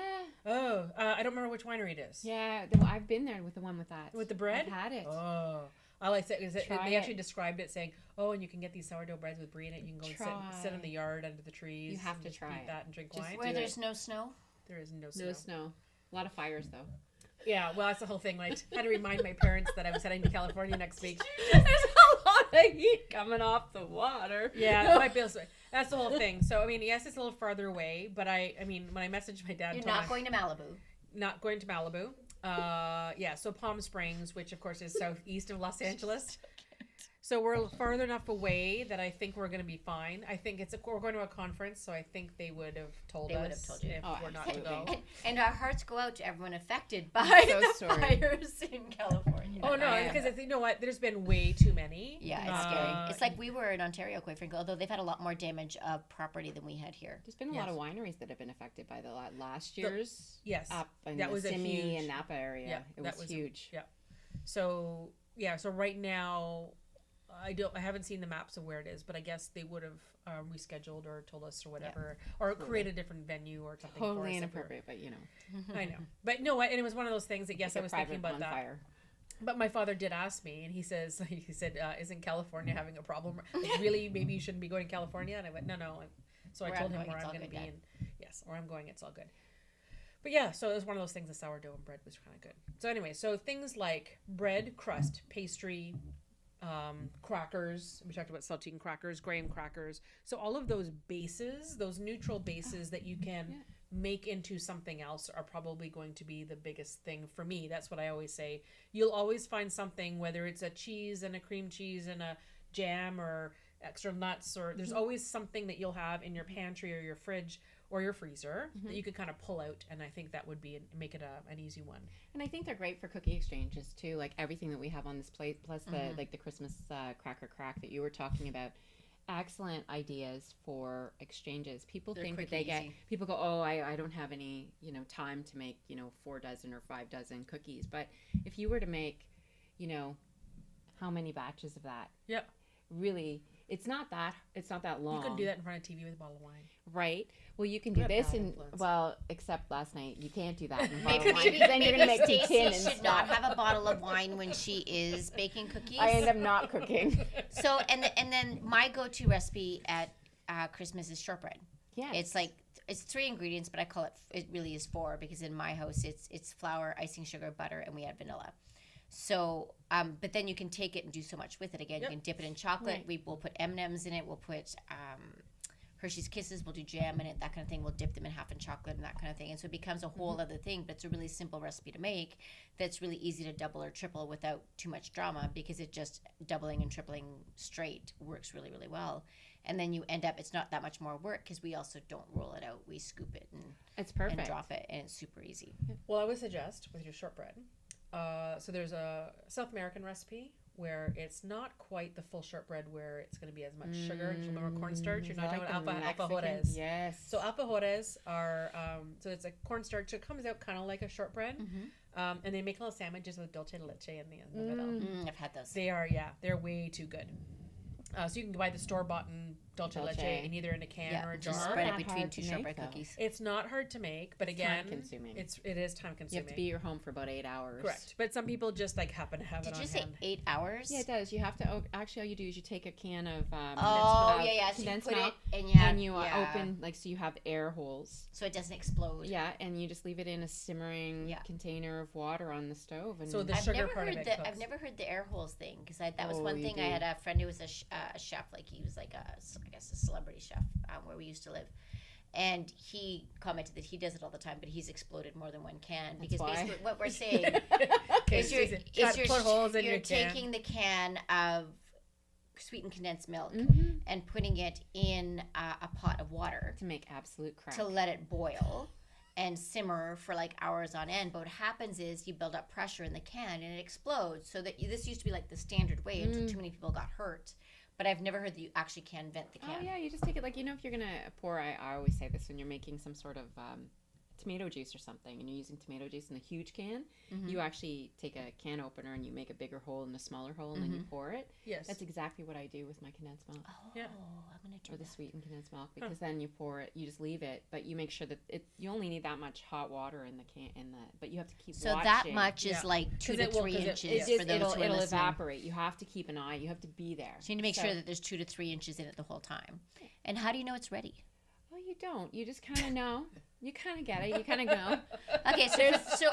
S1: Oh, I don't remember which winery it is.
S3: Yeah. I've been there with the one with that.
S1: With the bread?
S3: I've had it.
S1: Oh. I like it.
S3: Try
S1: They
S3: it.
S1: actually described it saying, oh, and you can get these sourdough breads with brie in it. You can go and sit in the yard under the trees.
S3: You have
S1: and
S3: to
S1: just
S3: try
S1: eat
S3: it.
S1: that and drink
S3: Just
S1: wine.
S2: Where there's no snow.
S1: There is no snow.
S3: No snow. A lot of fires though.
S1: Yeah, well, that's the whole thing. When I had to remind my parents that I was heading to California next week.
S3: There's a lot of heat coming off the water.
S1: Yeah, it might be able to- that's the whole thing. So, I mean, yes, it's a little farther away, but I mean, when I messaged my dad,
S2: You're
S1: told
S2: not
S1: him
S2: going to Malibu.
S1: not going to Malibu. Yeah, so Palm Springs, which of course is southeast of Los Angeles. So we're farther enough away that I think we're going to be fine. I think we're going to a conference, so I think they would have told
S2: They
S1: us
S2: would have told you.
S1: if
S3: Oh,
S1: we're not to go.
S3: absolutely.
S2: And our hearts go out to everyone affected by
S3: I'm so
S2: the
S3: sorry.
S2: fires in California.
S1: Oh no,
S3: Yeah.
S1: because you know what? There's been way too many.
S2: Yeah, it's scary. It's like we were in Ontario, quite frankly, although they've had a lot more damage of property than we had here.
S3: There's been a lot of wineries that have been affected by the last year's
S1: yes,
S3: up in
S1: that
S3: the
S1: was a
S3: Simi
S1: huge-
S3: and Napa area.
S1: Yeah,
S3: it
S1: that
S3: was
S1: was a-
S3: huge.
S1: yeah. So yeah, so right now, I haven't seen the maps of where it is, but I guess they would have rescheduled or told us or whatever, or create a different venue or something.
S3: Totally
S1: for us if we were-
S3: inappropriate, but you know.
S1: I know, but no, and it was one of those things that yes,
S3: Like
S1: I
S3: a
S1: was thinking
S3: private
S1: about that.
S3: bonfire.
S1: But my father did ask me, and he said, "Isn't California having a problem? Like, really, maybe you shouldn't be going to California." And I went, "No." And so
S2: Where
S1: I told
S2: I'm
S1: him
S2: going,
S1: where
S2: it's
S1: I'm
S2: all
S1: going to be,
S2: good,
S1: and yes, where I'm going, it's all good. But yeah, so it was one of those things. The sourdough and bread was kind of good. So anyway, so things like bread, crust, pastry, crackers. We talked about saltine crackers, graham crackers. So all of those bases, those neutral bases that you can make into something else are probably going to be the biggest thing for me. That's what I always say. You'll always find something, whether it's a cheese and a cream cheese and a jam or extra nuts, or there's always something that you'll have in your pantry or your fridge or your freezer that you could kind of pull out, and I think that would be make it an easy one.
S3: And I think they're great for cookie exchanges too, like everything that we have on this plate, plus the like the Christmas cracker crack that you were talking about. Excellent ideas for exchanges. People think that they get, people go, oh, I don't have any, time to make, 4 dozen or 5 dozen cookies. But if you were to make, how many batches of that?
S1: Yep.
S3: Really, it's not that long.
S1: You could do that in front of TV with a bottle of wine.
S3: Right. Well, you can do this except last night. You can't do that in a bottle of wine.
S2: Maybe,
S3: Then you're going to make
S2: Stacey
S3: tin and
S2: should not have a bottle of wine when she is baking cookies.
S3: I end up not cooking.
S2: So, and then my go-to recipe at Christmas is shortbread.
S3: Yeah.
S2: It's 3 ingredients, but I call it really is 4 because in my house it's flour, icing sugar, butter, and we add vanilla. So, but then you can take it and do so much with it. Again, you can dip it in chocolate.
S3: Right.
S2: We'll put M&Ms in it. We'll put Hershey's Kisses. We'll do jam in it, that kind of thing. We'll dip them in half in chocolate and that kind of thing. And so it becomes a whole other thing, but it's a really simple recipe to make that's really easy to double or triple without too much drama, because it just doubling and tripling straight works really, really well. And then you end up, it's not that much more work because we also don't roll it out. We scoop it and
S3: it's perfect.
S2: And drop it, and it's super easy.
S1: Well, I would suggest with your shortbread, so there's a South American recipe where it's not quite the full shortbread where it's going to be as much sugar and more cornstarch. You're not talking about alfajores.
S3: Yes.
S1: So alfajores are, so it's a cornstarch. So it comes out kind of like a shortbread. And they make little sandwiches with dulce de leche in the middle.
S2: I've had those.
S1: They're way too good. So you can buy the store-bought dulce de leche in either in a can or a jar.
S2: Just spread it between 2 shortbread cookies.
S1: It's not hard to make, but again,
S3: time-consuming.
S1: It is time-consuming.
S3: You have to be at your home for about 8 hours.
S1: Correct. But some people just happen to have it on hand.
S2: Did you say 8 hours?
S3: Yeah, it does. You have to. Actually, all you do is you take a can of
S2: condensed milk,
S3: and you open so you have air holes,
S2: so it doesn't explode.
S3: Yeah, and you just leave it in a simmering container of water on the stove. And
S1: so the sugar part of it cooks.
S2: I've never heard the air holes thing, because that was one thing. I had a friend who was a chef, like he was like a celebrity chef where we used to live. And he commented that he does it all the time, but he's exploded more than one can. Because basically what we're saying is you're taking the can of sweetened condensed milk and putting it in a pot of water.
S3: To make absolute crack.
S2: To let it boil and simmer for like hours on end. But what happens is you build up pressure in the can and it explodes. So that this used to be like the standard way until too many people got hurt. But I've never heard that you actually can vent the can.
S3: Oh, yeah. You just take it if you're going to pour, I always say this when you're making some sort of tomato juice or something and you're using tomato juice in a huge can, you actually take a can opener and you make a bigger hole and a smaller hole and then you pour it.
S1: Yes.
S3: That's exactly what I do with my condensed milk.
S2: Oh, yeah. I'm going to do
S3: the sweetened condensed milk, because then you pour it, you just leave it, but you make sure that you only need that much hot water in the can, but you have to keep watching.
S2: So that much is like 2 to 3 inches for those
S3: it'll evaporate. You have to keep an eye. You have to be there.
S2: So you need to make sure that there's 2 to 3 inches in it the whole time. And how do you know it's ready?
S3: Well, you don't. You just kind of know. You kind of get it. You kind of know.
S2: Okay,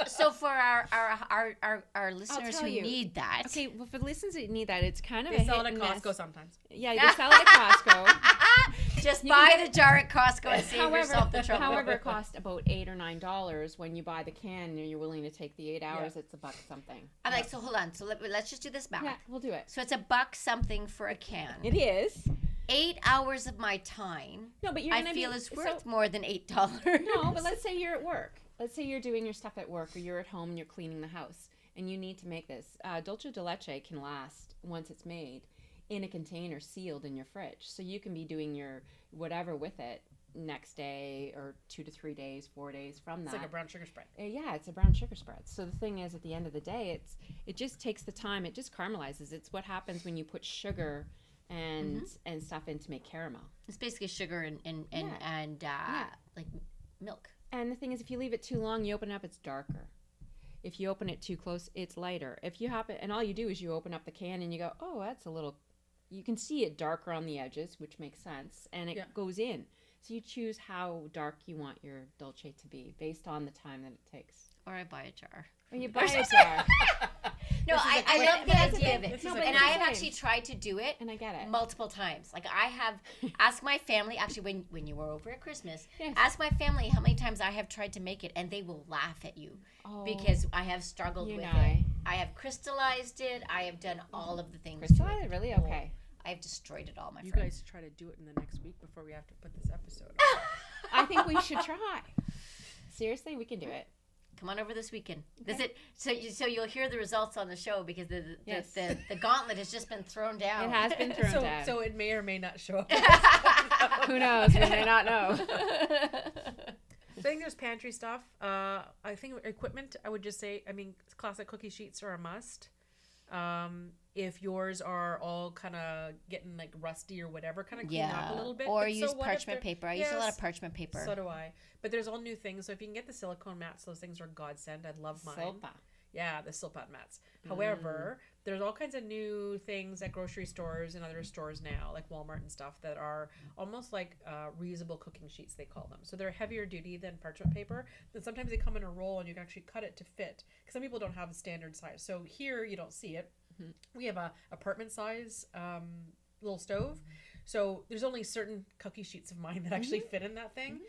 S2: so for our listeners who need that.
S3: Okay, well, for the listeners that need that, it's kind of
S1: they sell it at Costco sometimes.
S3: Yeah, they sell it at Costco.
S2: Just buy the jar at Costco and save yourself the trouble.
S3: However, it costs about $8 or $9 when you buy the can and you're willing to take the 8 hours. It's $1 something.
S2: I'm like, so hold on. So let's just do this math.
S3: Yeah, we'll do it.
S2: So it's $1 something for a can.
S3: It is.
S2: 8 hours of my time.
S3: No, but
S2: I feel is worth more than $8.
S3: No, but let's say you're at work. Let's say you're doing your stuff at work, or you're at home and you're cleaning the house, and you need to make this. Dulce de leche can last, once it's made, in a container sealed in your fridge. So you can be doing your whatever with it next day, or 2 to 3 days, 4 days from that.
S1: It's like a brown sugar spread.
S3: Yeah, it's a brown sugar spread. So the thing is, at the end of the day, it just takes the time. It just caramelizes. It's what happens when you put sugar and stuff in to make caramel.
S2: It's basically sugar and like milk.
S3: And the thing is, if you leave it too long, you open it up, it's darker. If you open it too close, it's lighter. If you and all you do is you open up the can and you go, oh, that's a little, you can see it darker on the edges, which makes sense, and it goes in. So you choose how dark you want your dulce to be based on the time that it takes.
S2: Or I buy a jar.
S3: Or you buy a jar.
S2: No,
S1: This is
S2: I
S1: a
S2: love the
S3: quick-
S2: idea of
S1: This
S2: it.
S1: is a
S2: And
S1: quick-
S2: I have actually tried to do it
S3: And I get it.
S2: multiple times. Like I have asked my family, actually when you were over at Christmas,
S3: Yes.
S2: ask my family how many times I have tried to make it, and they will laugh at you
S3: Oh,
S2: because I have struggled
S3: you
S2: with
S3: know,
S2: it. I have crystallized it. I have done all of the things.
S3: Crystal,
S2: to it.
S3: really? Okay.
S2: I have destroyed it all, my
S1: You
S2: friend.
S1: guys try to do it in the next week before we have to put this episode.
S3: I think we should try. Seriously, we can do it.
S2: Come on over this weekend.
S3: Okay.
S2: Visit so you'll hear the results on the show because
S3: Yes.
S2: the gauntlet has just been thrown down.
S3: It has been thrown down.
S1: So it may or may not show up.
S3: Who knows? We may not know.
S1: So I think there's pantry stuff. I think equipment, I would just say, I mean, classic cookie sheets are a must. If yours are all kind of getting like rusty or whatever, kind of clean up a little bit.
S2: Or
S1: But
S2: use
S1: so what if
S2: parchment
S1: they're-
S2: paper. I use a lot
S1: Yes,
S2: of parchment paper.
S1: So do I. But there's all new things. So if you can get the silicone mats, those things are godsend. I love mine.
S3: Silpa.
S1: Yeah, the Silpat mats. However, there's all kinds of new things at grocery stores and other stores now, like Walmart and stuff, that are almost like reusable cooking sheets, they call them. So they're heavier duty than parchment paper. Then sometimes they come in a roll and you can actually cut it to fit. Because some people don't have a standard size. So here you don't see it. We have a apartment size little stove. So there's only certain cookie sheets of mine that actually fit in that thing.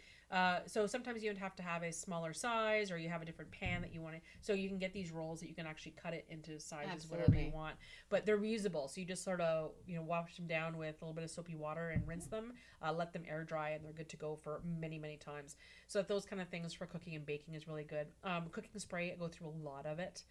S1: So sometimes you have to have a smaller size, or you have a different pan that you want to. So you can get these rolls that you can actually cut it into sizes whatever you
S3: Absolutely.
S1: want. But they're reusable, so you just sort of wash them down with a little bit of soapy water and rinse them. Let them air dry, and they're good to go for many times. So those kind of things for cooking and baking is really good. Cooking spray, I go through a lot of it.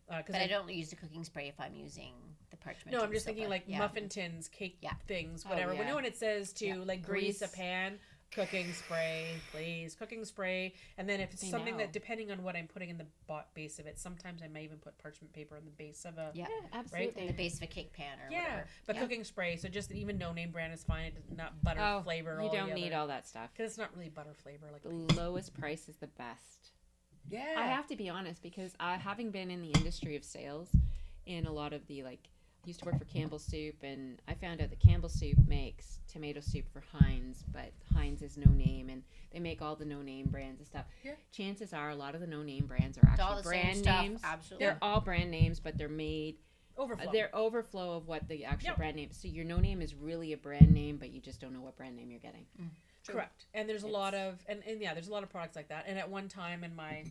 S2: But I don't use the cooking spray if I'm using the parchment.
S1: No, I'm
S2: paper
S1: just thinking
S2: Silpa.
S1: like
S2: Yeah.
S1: muffin tins, cake things,
S3: Oh,
S1: whatever.
S3: yeah.
S1: When it says to
S2: Yeah.
S1: like grease a
S3: Grease.
S1: pan, cooking spray, please, cooking spray. And then if it's
S3: I
S1: something
S3: know.
S1: that, depending on what I'm putting in the base of it, sometimes I may even put parchment paper in the base of a.
S2: Yeah.
S3: Yeah, absolutely.
S2: In the base of a cake pan or
S1: Yeah,
S2: whatever.
S1: but
S2: Yeah.
S1: cooking spray, so just even no name brand is fine. It does not butter
S3: Oh,
S1: flavor.
S3: you don't need all that stuff.
S1: because it's not really butter flavor. Like
S3: The lowest price is the best.
S1: yeah,
S3: I have to be honest because having been in the industry of sales in a lot of the I used to work for Campbell's Soup, and I found out that Campbell's Soup makes tomato soup for Heinz, but Heinz is no name, and they make all the no name brands and stuff.
S1: Yeah.
S3: Chances are a lot of the no name brands are
S2: It's all
S3: actually
S2: the same
S3: brand
S2: stuff.
S3: names.
S2: Absolutely.
S3: They're all brand names, but they're made.
S1: overflow.
S3: They're overflow of what the actual
S1: Yep.
S3: brand name. So your no name is really a brand name, but you just don't know what brand name you're getting.
S1: Correct. And there's a lot of and yeah, there's a lot of products like that. And at one time in my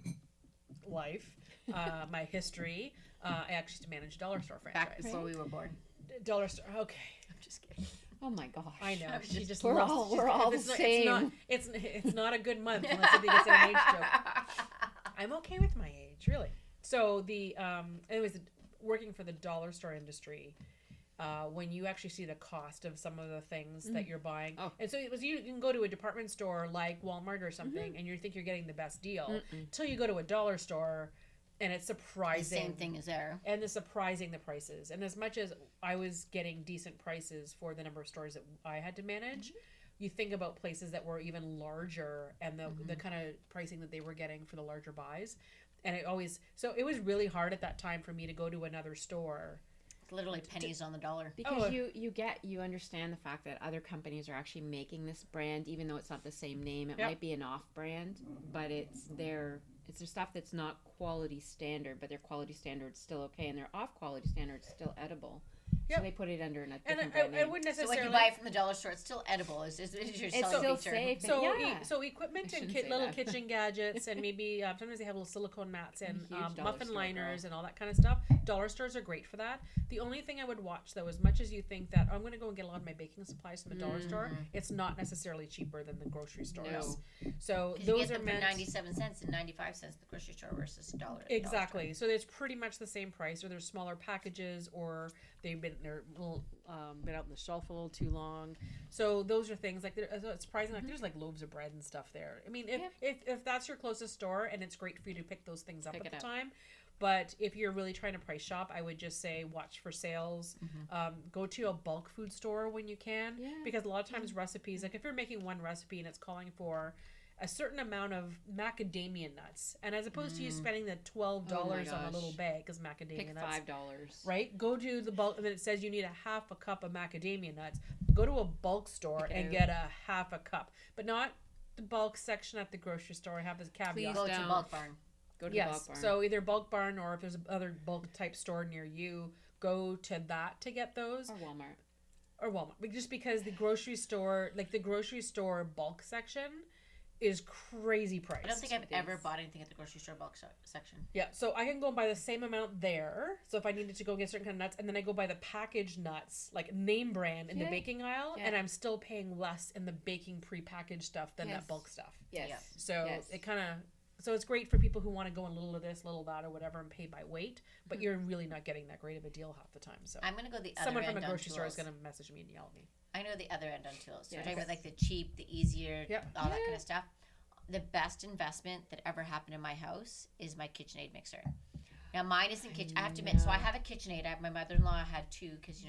S1: life, my history, I actually used to manage a dollar store franchise.
S2: Back before we were born.
S1: Dollar store. Okay.
S2: I'm just kidding.
S3: Oh my gosh!
S1: I know. She just
S3: We're
S1: loves,
S3: all-
S1: she's-
S3: we're all
S1: it's
S3: the
S1: not,
S3: same.
S1: It's not a good month unless somebody gets an age joke. I'm okay with my age, really. So anyways, working for the dollar store industry, when you actually see the cost of some of the things that you're buying, and so it was you can go to a department store like Walmart or something, and you think you're getting the best deal until you go to a dollar store, and it's
S2: The
S1: surprising.
S2: same thing as there.
S1: And it's surprising the prices. And as much as I was getting decent prices for the number of stores that I had to manage, you think about places that were even larger and the kind of pricing that they were getting for the larger buys. And it was really hard at that time for me to go to another store.
S2: It's literally pennies on the dollar.
S3: Because you understand the fact that other companies are actually making this brand, even though it's not the same name. It might be an off brand, but it's their stuff that's not quality standard, but their quality standard's still okay, and their off quality standard's still edible.
S1: Yep.
S3: So they put it under a different
S1: And
S3: brand
S1: I
S3: name.
S1: wouldn't
S2: So
S1: necessarily.
S2: when you buy it from the dollar store, it's still edible. Is your
S3: It's
S2: selling
S3: still
S2: feature.
S3: safe.
S1: So,
S3: Yeah.
S1: so equipment
S3: I
S1: and
S3: shouldn't say
S1: little
S3: that.
S1: kitchen gadgets, and maybe sometimes they have little silicone mats and
S3: Huge dollar
S1: muffin
S3: store
S1: liners
S3: girl.
S1: and all that kind of stuff. Dollar stores are great for that. The only thing I would watch, though, as much as you think that I'm going to go and get a lot of my baking supplies from the dollar store, it's not necessarily cheaper than the grocery stores.
S3: No.
S1: So
S2: You
S1: those
S2: get
S1: are
S2: them for
S1: meant
S2: 97 cents and 95 cents at the grocery store versus $1 at the dollar
S1: exactly. So it's pretty much the same price, or there's smaller packages, or they're a little been out on the shelf a little too long. So those are things like it's surprising. Like there's like loaves of bread and stuff there. I mean, if that's your closest store, and it's great for you to pick those things up
S3: Pick
S1: at
S3: it
S1: the
S3: up.
S1: time. But if you're really trying to price shop, I would just say watch for sales. Go to a bulk food store when you can,
S3: Yeah.
S1: because a lot of times recipes, like if you're making one recipe and it's calling for a certain amount of macadamia nuts, and as opposed to you spending the $12 on a
S3: gosh.
S1: little bag of macadamia
S3: Pick
S1: nuts,
S3: $5.
S1: right? Go to the bulk, and then it says you need a half a cup of macadamia nuts. Go to a bulk store
S3: Pick it
S1: and
S3: out.
S1: get a half a cup, but not the bulk section at the grocery store. Have a caveat.
S3: Please
S2: Go to
S3: don't.
S2: Bulk Barn.
S3: Go to the bulk
S1: Yes.
S3: barn.
S1: So either Bulk Barn, or if there's other bulk type store near you, go to that to get those.
S3: Or Walmart.
S1: Or Walmart. Just because the grocery store bulk section is crazy priced.
S2: I don't think I've ever bought anything at the grocery store bulk section.
S1: Yeah, so I can go and buy the same amount there. So if I needed to go get certain kind of nuts, and then I go buy the packaged nuts, like name brand, in the baking aisle, and I'm still paying less in the baking prepackaged stuff than that bulk stuff.
S3: Yes.
S2: Yeah.
S1: So it kind of, so it's great for people who want to go in a little of this, little of that, or whatever, and pay by weight. But you're really not getting that great of a deal half the time. So
S2: I'm gonna go the other
S1: someone
S2: end
S1: from a
S2: on
S1: grocery store is
S2: tools.
S1: going to message me and yell at me.
S2: I know the other end on tools. So
S3: Yes.
S2: we're talking about like the cheap, the easier,
S1: Yep.
S2: all that kind of stuff. The best investment that ever happened in my house is my KitchenAid mixer. Now mine isn't kitchen. I have to admit, so I have a KitchenAid. My mother-in-law had two because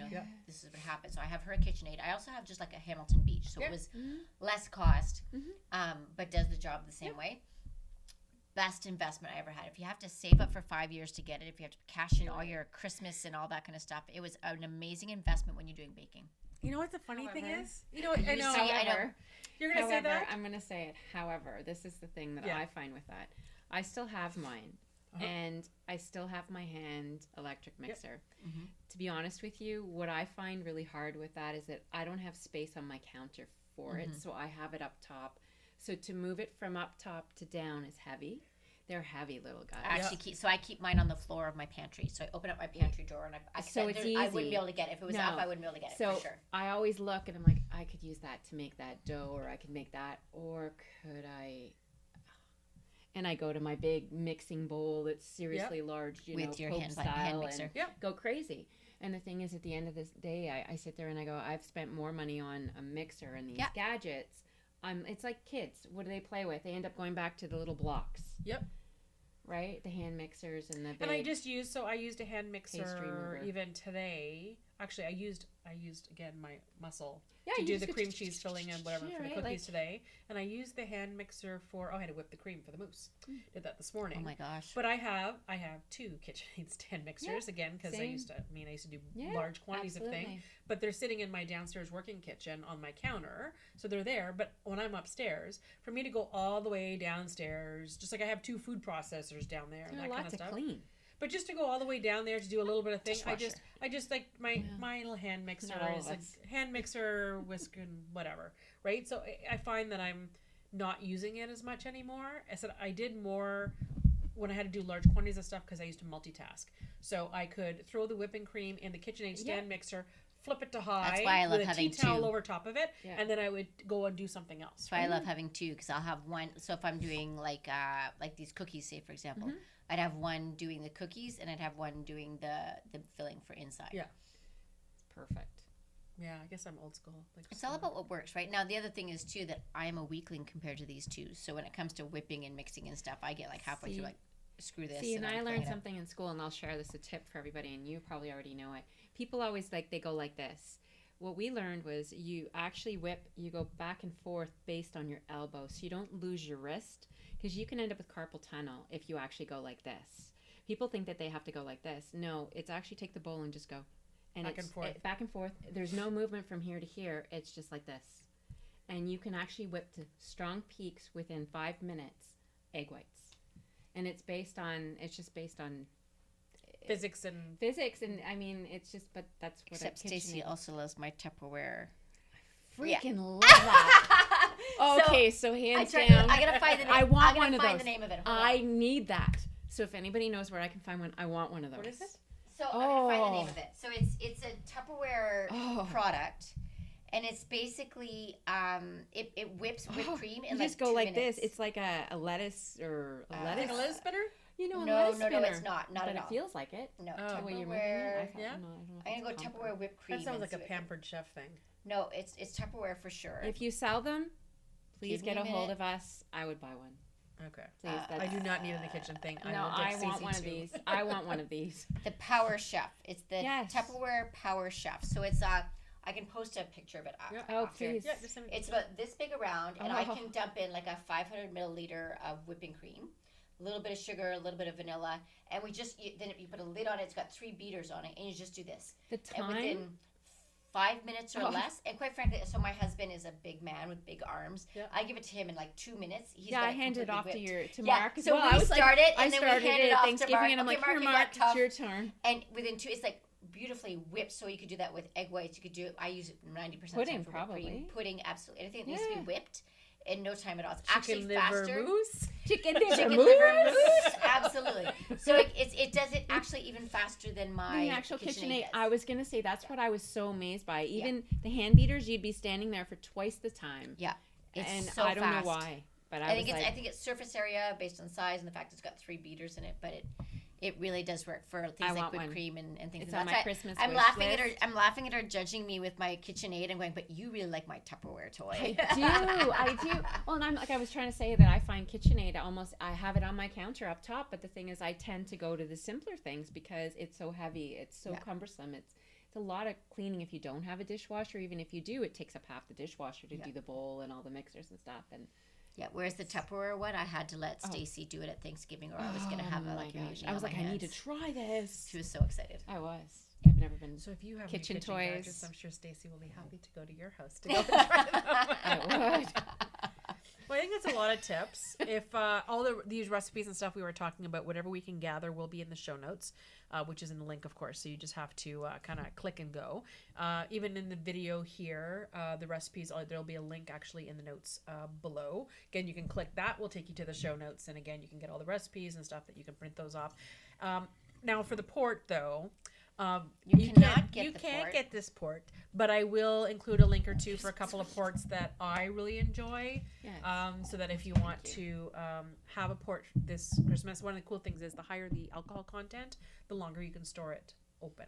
S2: this is what happened. So I have her KitchenAid. I also have just like a Hamilton Beach, so it was less cost, but does the job the same way. Best investment I ever had. If you have to save up for 5 years to get it, if you have to cash in all your Christmas and all that kind of stuff, it was an amazing investment when you're doing baking.
S1: You know what the funny thing
S3: However-
S1: is? You know what? I know.
S3: However,
S1: You're going to say that?
S3: I'm going to say it. However, this is the thing that I find with that. I still have mine. And I still have my hand electric mixer. To be honest with you, what I find really hard with that is that I don't have space on my counter for it, so I have it up top. So to move it from up top to down is heavy. They're heavy little guys.
S2: I actually I keep mine on the floor of my pantry. So I open up my pantry drawer and
S3: So it's
S2: I wouldn't
S3: easy.
S2: be able to get it. If it was up, I wouldn't be able to get it
S3: So
S2: for sure.
S3: I always look and I'm like, I could use that to make that dough, or I could make that, or could I? And I go to my big mixing bowl that's seriously large,
S2: With your
S3: Pope
S2: hand
S3: style,
S2: mixer.
S3: and go crazy. And the thing is, at the end of this day, I sit there and I go, I've spent more money on a mixer and these gadgets. It's like kids. What do they play with? They end up going back to the little blocks.
S1: Yep.
S3: Right? The hand mixers and the big...
S1: And I used a hand
S3: Pastry
S1: mixer
S3: mover.
S1: even today. Actually, I used again my muscle
S3: Yeah,
S1: to
S3: you
S1: do
S3: just
S1: the
S3: go
S1: cream cheese filling and whatever
S3: yeah,
S1: for the
S3: right,
S1: cookies
S3: like-
S1: today. And I used the hand mixer for I had to whip the cream for the mousse. Did that this morning.
S2: Oh my gosh.
S1: But I have two KitchenAid stand mixers again because I
S3: same.
S1: used to do
S3: Yeah,
S1: large quantities of
S3: absolutely.
S1: things. But they're sitting in my downstairs working kitchen on my counter, so they're there. But when I'm upstairs, for me to go all the way downstairs, just like I have two food processors down there, and
S3: They're
S1: that
S3: a
S1: kind
S3: lot
S1: of
S3: to
S1: stuff.
S3: clean.
S1: But just to go all the way down there to do a little bit of thing,
S2: Dishwasher.
S1: I just like my little hand mixer
S3: Not all
S1: is
S3: of
S1: like
S3: us.
S1: hand mixer, whisk and whatever, right? So I find that I'm not using it as much anymore. I said I did more when I had to do large quantities of stuff because I used to multitask. So I could throw the whipping cream in the KitchenAid stand mixer, flip it to high
S2: That's why I love
S1: with a tea
S2: having
S1: towel
S2: two.
S1: over top of it, and then I would go and do something else.
S2: That's why I love having two, because I'll have one. So if I'm doing like these cookies, say for example, I'd have one doing the cookies and I'd have one doing the filling for inside.
S1: Yeah.
S3: Perfect.
S1: Yeah, I guess I'm old school. Like
S2: It's all about what works, right? Now the other thing is too that I am a weakling compared to these two. So when it comes to whipping and mixing and stuff, I get like halfway through like screw this.
S3: See, and
S2: I'm
S3: I
S2: throwing
S3: learned
S2: it out.
S3: something in school, and I'll share this a tip for everybody, and you probably already know it. People always they go like this. What we learned was you actually you go back and forth based on your elbow, so you don't lose your wrist, because you can end up with carpal tunnel if you actually go like this. People think that they have to go like this. No, it's actually take the bowl and just go. And
S1: Back and forth.
S3: Back and forth. There's no movement from here to here. It's just like this. And you can actually whip to strong peaks within 5 minutes, egg whites. And it's just based on
S1: physics and
S3: I mean, it's just, but that's what
S2: Except Stacey also loves my Tupperware.
S3: freaking love that. Okay, so hands down.
S2: I gotta find the name.
S3: I want
S2: I'm
S3: one
S2: gonna
S3: of
S2: find
S3: those.
S2: the name of it. Hold on.
S3: I need that. So if anybody knows where I can find one, I want one of those.
S1: what is it?
S2: So I'm gonna find the name of it. So it's a Tupperware product, and it's basically it whips whipped cream in
S3: You
S2: like
S3: just go
S2: 2
S3: like
S2: minutes.
S3: this. It's like a lettuce or a lettuce.
S1: Like a lettuce spinner?
S3: You know, a
S2: No,
S3: lettuce
S2: no,
S3: spinner.
S2: it's not
S3: But
S2: at all.
S3: it feels like it.
S2: No,
S1: Oh.
S3: The way you're moving
S2: Tupperware.
S3: it.
S1: Yeah.
S3: I don't know if
S2: I'm gonna
S3: it's
S2: go Tupperware whipped cream.
S1: That sounds
S2: and
S1: like
S2: see
S1: a
S2: what it-
S1: pampered chef thing.
S2: No, it's Tupperware for sure.
S3: If you sell them, please
S2: Give me
S3: get a hold
S2: minute.
S3: of us. I would buy one.
S1: Okay.
S3: Please.
S1: I do not need in the kitchen thing.
S3: No,
S1: will
S3: I
S1: get
S3: want
S1: Stacey
S3: one of
S1: too.
S3: these. I want one of these.
S2: The Power Chef. It's the
S3: Yes.
S2: Tupperware Power Chef. So it's I can post a picture of it up.
S1: Yeah.
S3: Oh,
S2: after.
S3: please.
S1: Yeah, just send me
S2: It's
S1: the picture.
S2: about this big around, and I
S3: Oh.
S2: can dump in like a 500 milliliter of whipping cream, a little bit of sugar, a little bit of vanilla, and then you put a lid on it. It's got 3 beaters on it, and you just do this.
S3: The
S2: And
S3: time.
S2: within 5 minutes or less. And quite frankly, so my husband is a big man with big arms. Yeah. I give it to him in like 2 minutes. He's
S3: I handed it off
S2: whipped.
S3: to Mark as
S2: so
S3: well.
S2: we started, and then we handed it off
S3: Thanksgiving,
S2: to Mark.
S3: and I'm like,
S2: Mark,
S3: here, Mark, it's your turn.
S2: And within 2, it's like beautifully whipped. So you could do that with egg whites. You could do it. I use it 90%
S3: pudding,
S2: of the time for
S3: probably.
S2: cream. Pudding, absolutely. Anything that needs to be whipped. In no time at all. It's
S1: Chicken
S2: actually
S1: liver
S2: faster.
S1: Mousse.
S3: Chicken liver
S2: mousse. Absolutely. So it does it actually even faster than my
S3: the actual KitchenAid.
S2: does.
S3: I was gonna say that's what I was so amazed by. Even the hand beaters, you'd be standing there for twice the time.
S2: Yeah, it's
S3: and
S2: so
S3: I don't
S2: fast.
S3: know why, but
S2: I think it's surface area based on size and the fact it's got 3 beaters in it, but it really does work for things like whipped cream and things.
S3: It's
S2: like
S3: on
S2: that.
S3: my Christmas
S2: I'm
S3: wish
S2: laughing
S3: list.
S2: at her. I'm laughing at her judging me with my KitchenAid. I'm going, but you really like my Tupperware toy.
S3: I do. Well, and I was trying to say that I find KitchenAid I have it on my counter up top, but the thing is, I tend to go to the simpler things because it's so heavy, it's so cumbersome, it's a lot of cleaning if you don't have a dishwasher. Even if you do, it takes up half the dishwasher to do the bowl and all the mixers and stuff. And
S2: yeah, whereas the Tupperware one, I had to let Stacy do it at Thanksgiving, or I was going to have
S3: I was like, I need to try this.
S2: She was so excited.
S3: I was. I've never been.
S1: So if you have
S3: kitchen
S1: any
S3: toys,
S1: gadgets, I'm sure Stacy will be happy to go to your house to go and try them.
S3: I would.
S1: Well, I think that's a lot of tips. If all these recipes and stuff we were talking about, whatever we can gather will be in the show notes, which is in the link, of course. So you just have to kind of click and go. Even in the video here, the recipes, there'll be a link actually in the notes below. Again, you can click that. Will take you to the show notes. And again, you can get all the recipes and stuff that you can print those off. Now for the port, though. You can't get this port, but I will include a link or two for a couple of ports that I really enjoy. Yes. So that if you want to have a port this Christmas, one of the cool things is the higher the alcohol content, the longer you can store it open.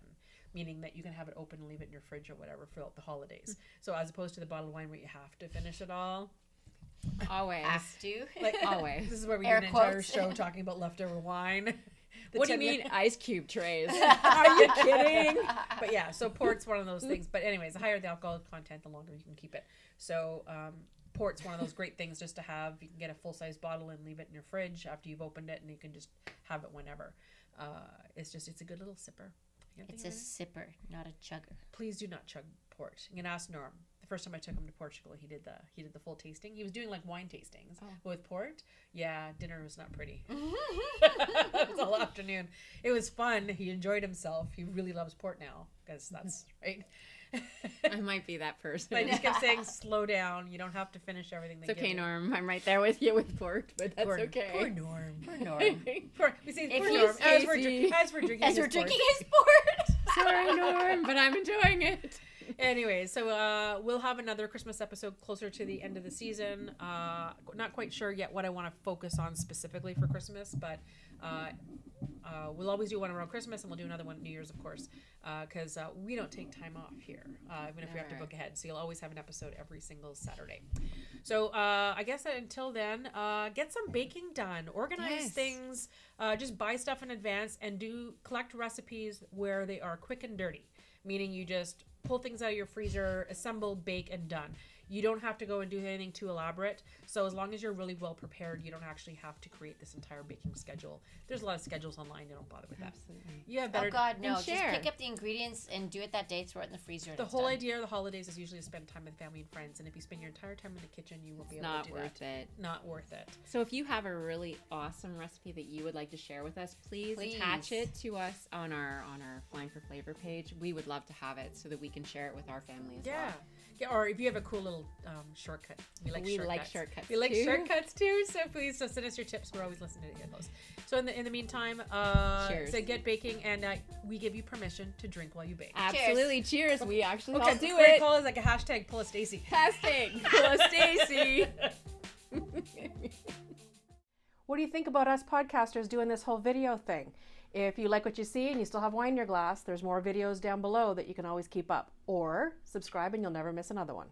S1: Meaning that you can have it open and leave it in your fridge or whatever throughout the holidays. So as opposed to the bottled wine where you have to finish it all.
S3: Always.
S2: Have to.
S1: Like always. This is where we do an entire show talking about leftover wine.
S3: What do you mean ice cube trays?
S1: Are you kidding? But yeah, so port's one of those things. But anyways, the higher the alcohol content, the longer you can keep it. So port's one of those great things just to have. You can get a full-size bottle and leave it in your fridge after you've opened it, and you can just have it whenever. It's a good little sipper.
S2: It's a sipper, not a chugger.
S1: Please do not chug port. You can ask Norm. The first time I took him to Portugal, he did the full tasting. He was doing like wine tastings with port. Yeah, dinner was not pretty. It was all afternoon. It was fun. He enjoyed himself. He really loves port now because that's right.
S3: I might be that person.
S1: I just kept saying, slow down. You don't have to finish everything.
S3: It's okay, Norm. I'm right there with you with port, but that's okay.
S1: Poor Norm.
S2: Poor Norm.
S1: We say poor Norm as we're drinking his
S2: port.
S3: Sorry, Norm, but I'm enjoying it.
S1: Anyway, so we'll have another Christmas episode closer to the end of the season. Not quite sure yet what I want to focus on specifically for Christmas, but we'll always do one around Christmas, and we'll do another one at New Year's, of course, because we don't take time off here, even if we have to book ahead. So you'll always have an episode every single Saturday. So I guess until then, get some baking done. Organize things. Just buy stuff in advance and collect recipes where they are quick and dirty, meaning you just pull things out of your freezer, assemble, bake, and done. You don't have to go and do anything too elaborate. So as long as you're really well prepared, you don't actually have to create this entire baking schedule. There's a lot of schedules online. You don't bother with that.
S3: Absolutely.
S1: You have better.
S2: Oh God, no! Just pick up the ingredients and do it that day. Throw it in the freezer.
S1: The whole idea of the holidays is usually to spend time with family and friends. And if you spend your entire time in the kitchen, you will be able to do that.
S3: Not worth it.
S1: Not worth it.
S3: So if you have a really awesome recipe that you would like to share with us, please attach it to us on our Flying for Flavor page. We would love to have it so that we can share it with our family as well.
S1: Yeah, or if you have a cool little shortcut. We like shortcuts. We like
S3: too.
S1: shortcuts too. So please send us your tips. We're always listening to hear those. So in the meantime, so get baking, and we give you permission to drink while you bake.
S3: Absolutely, cheers. We actually all do
S1: it.
S3: it.
S1: Call is like a hashtag. Pull a Stacy.
S3: Hashtag pull a Stacy.
S1: What do you think about us podcasters doing this whole video thing? If you like what you see and you still have wine in your glass, there's more videos down below that you can always keep up. Or subscribe and you'll never miss another one.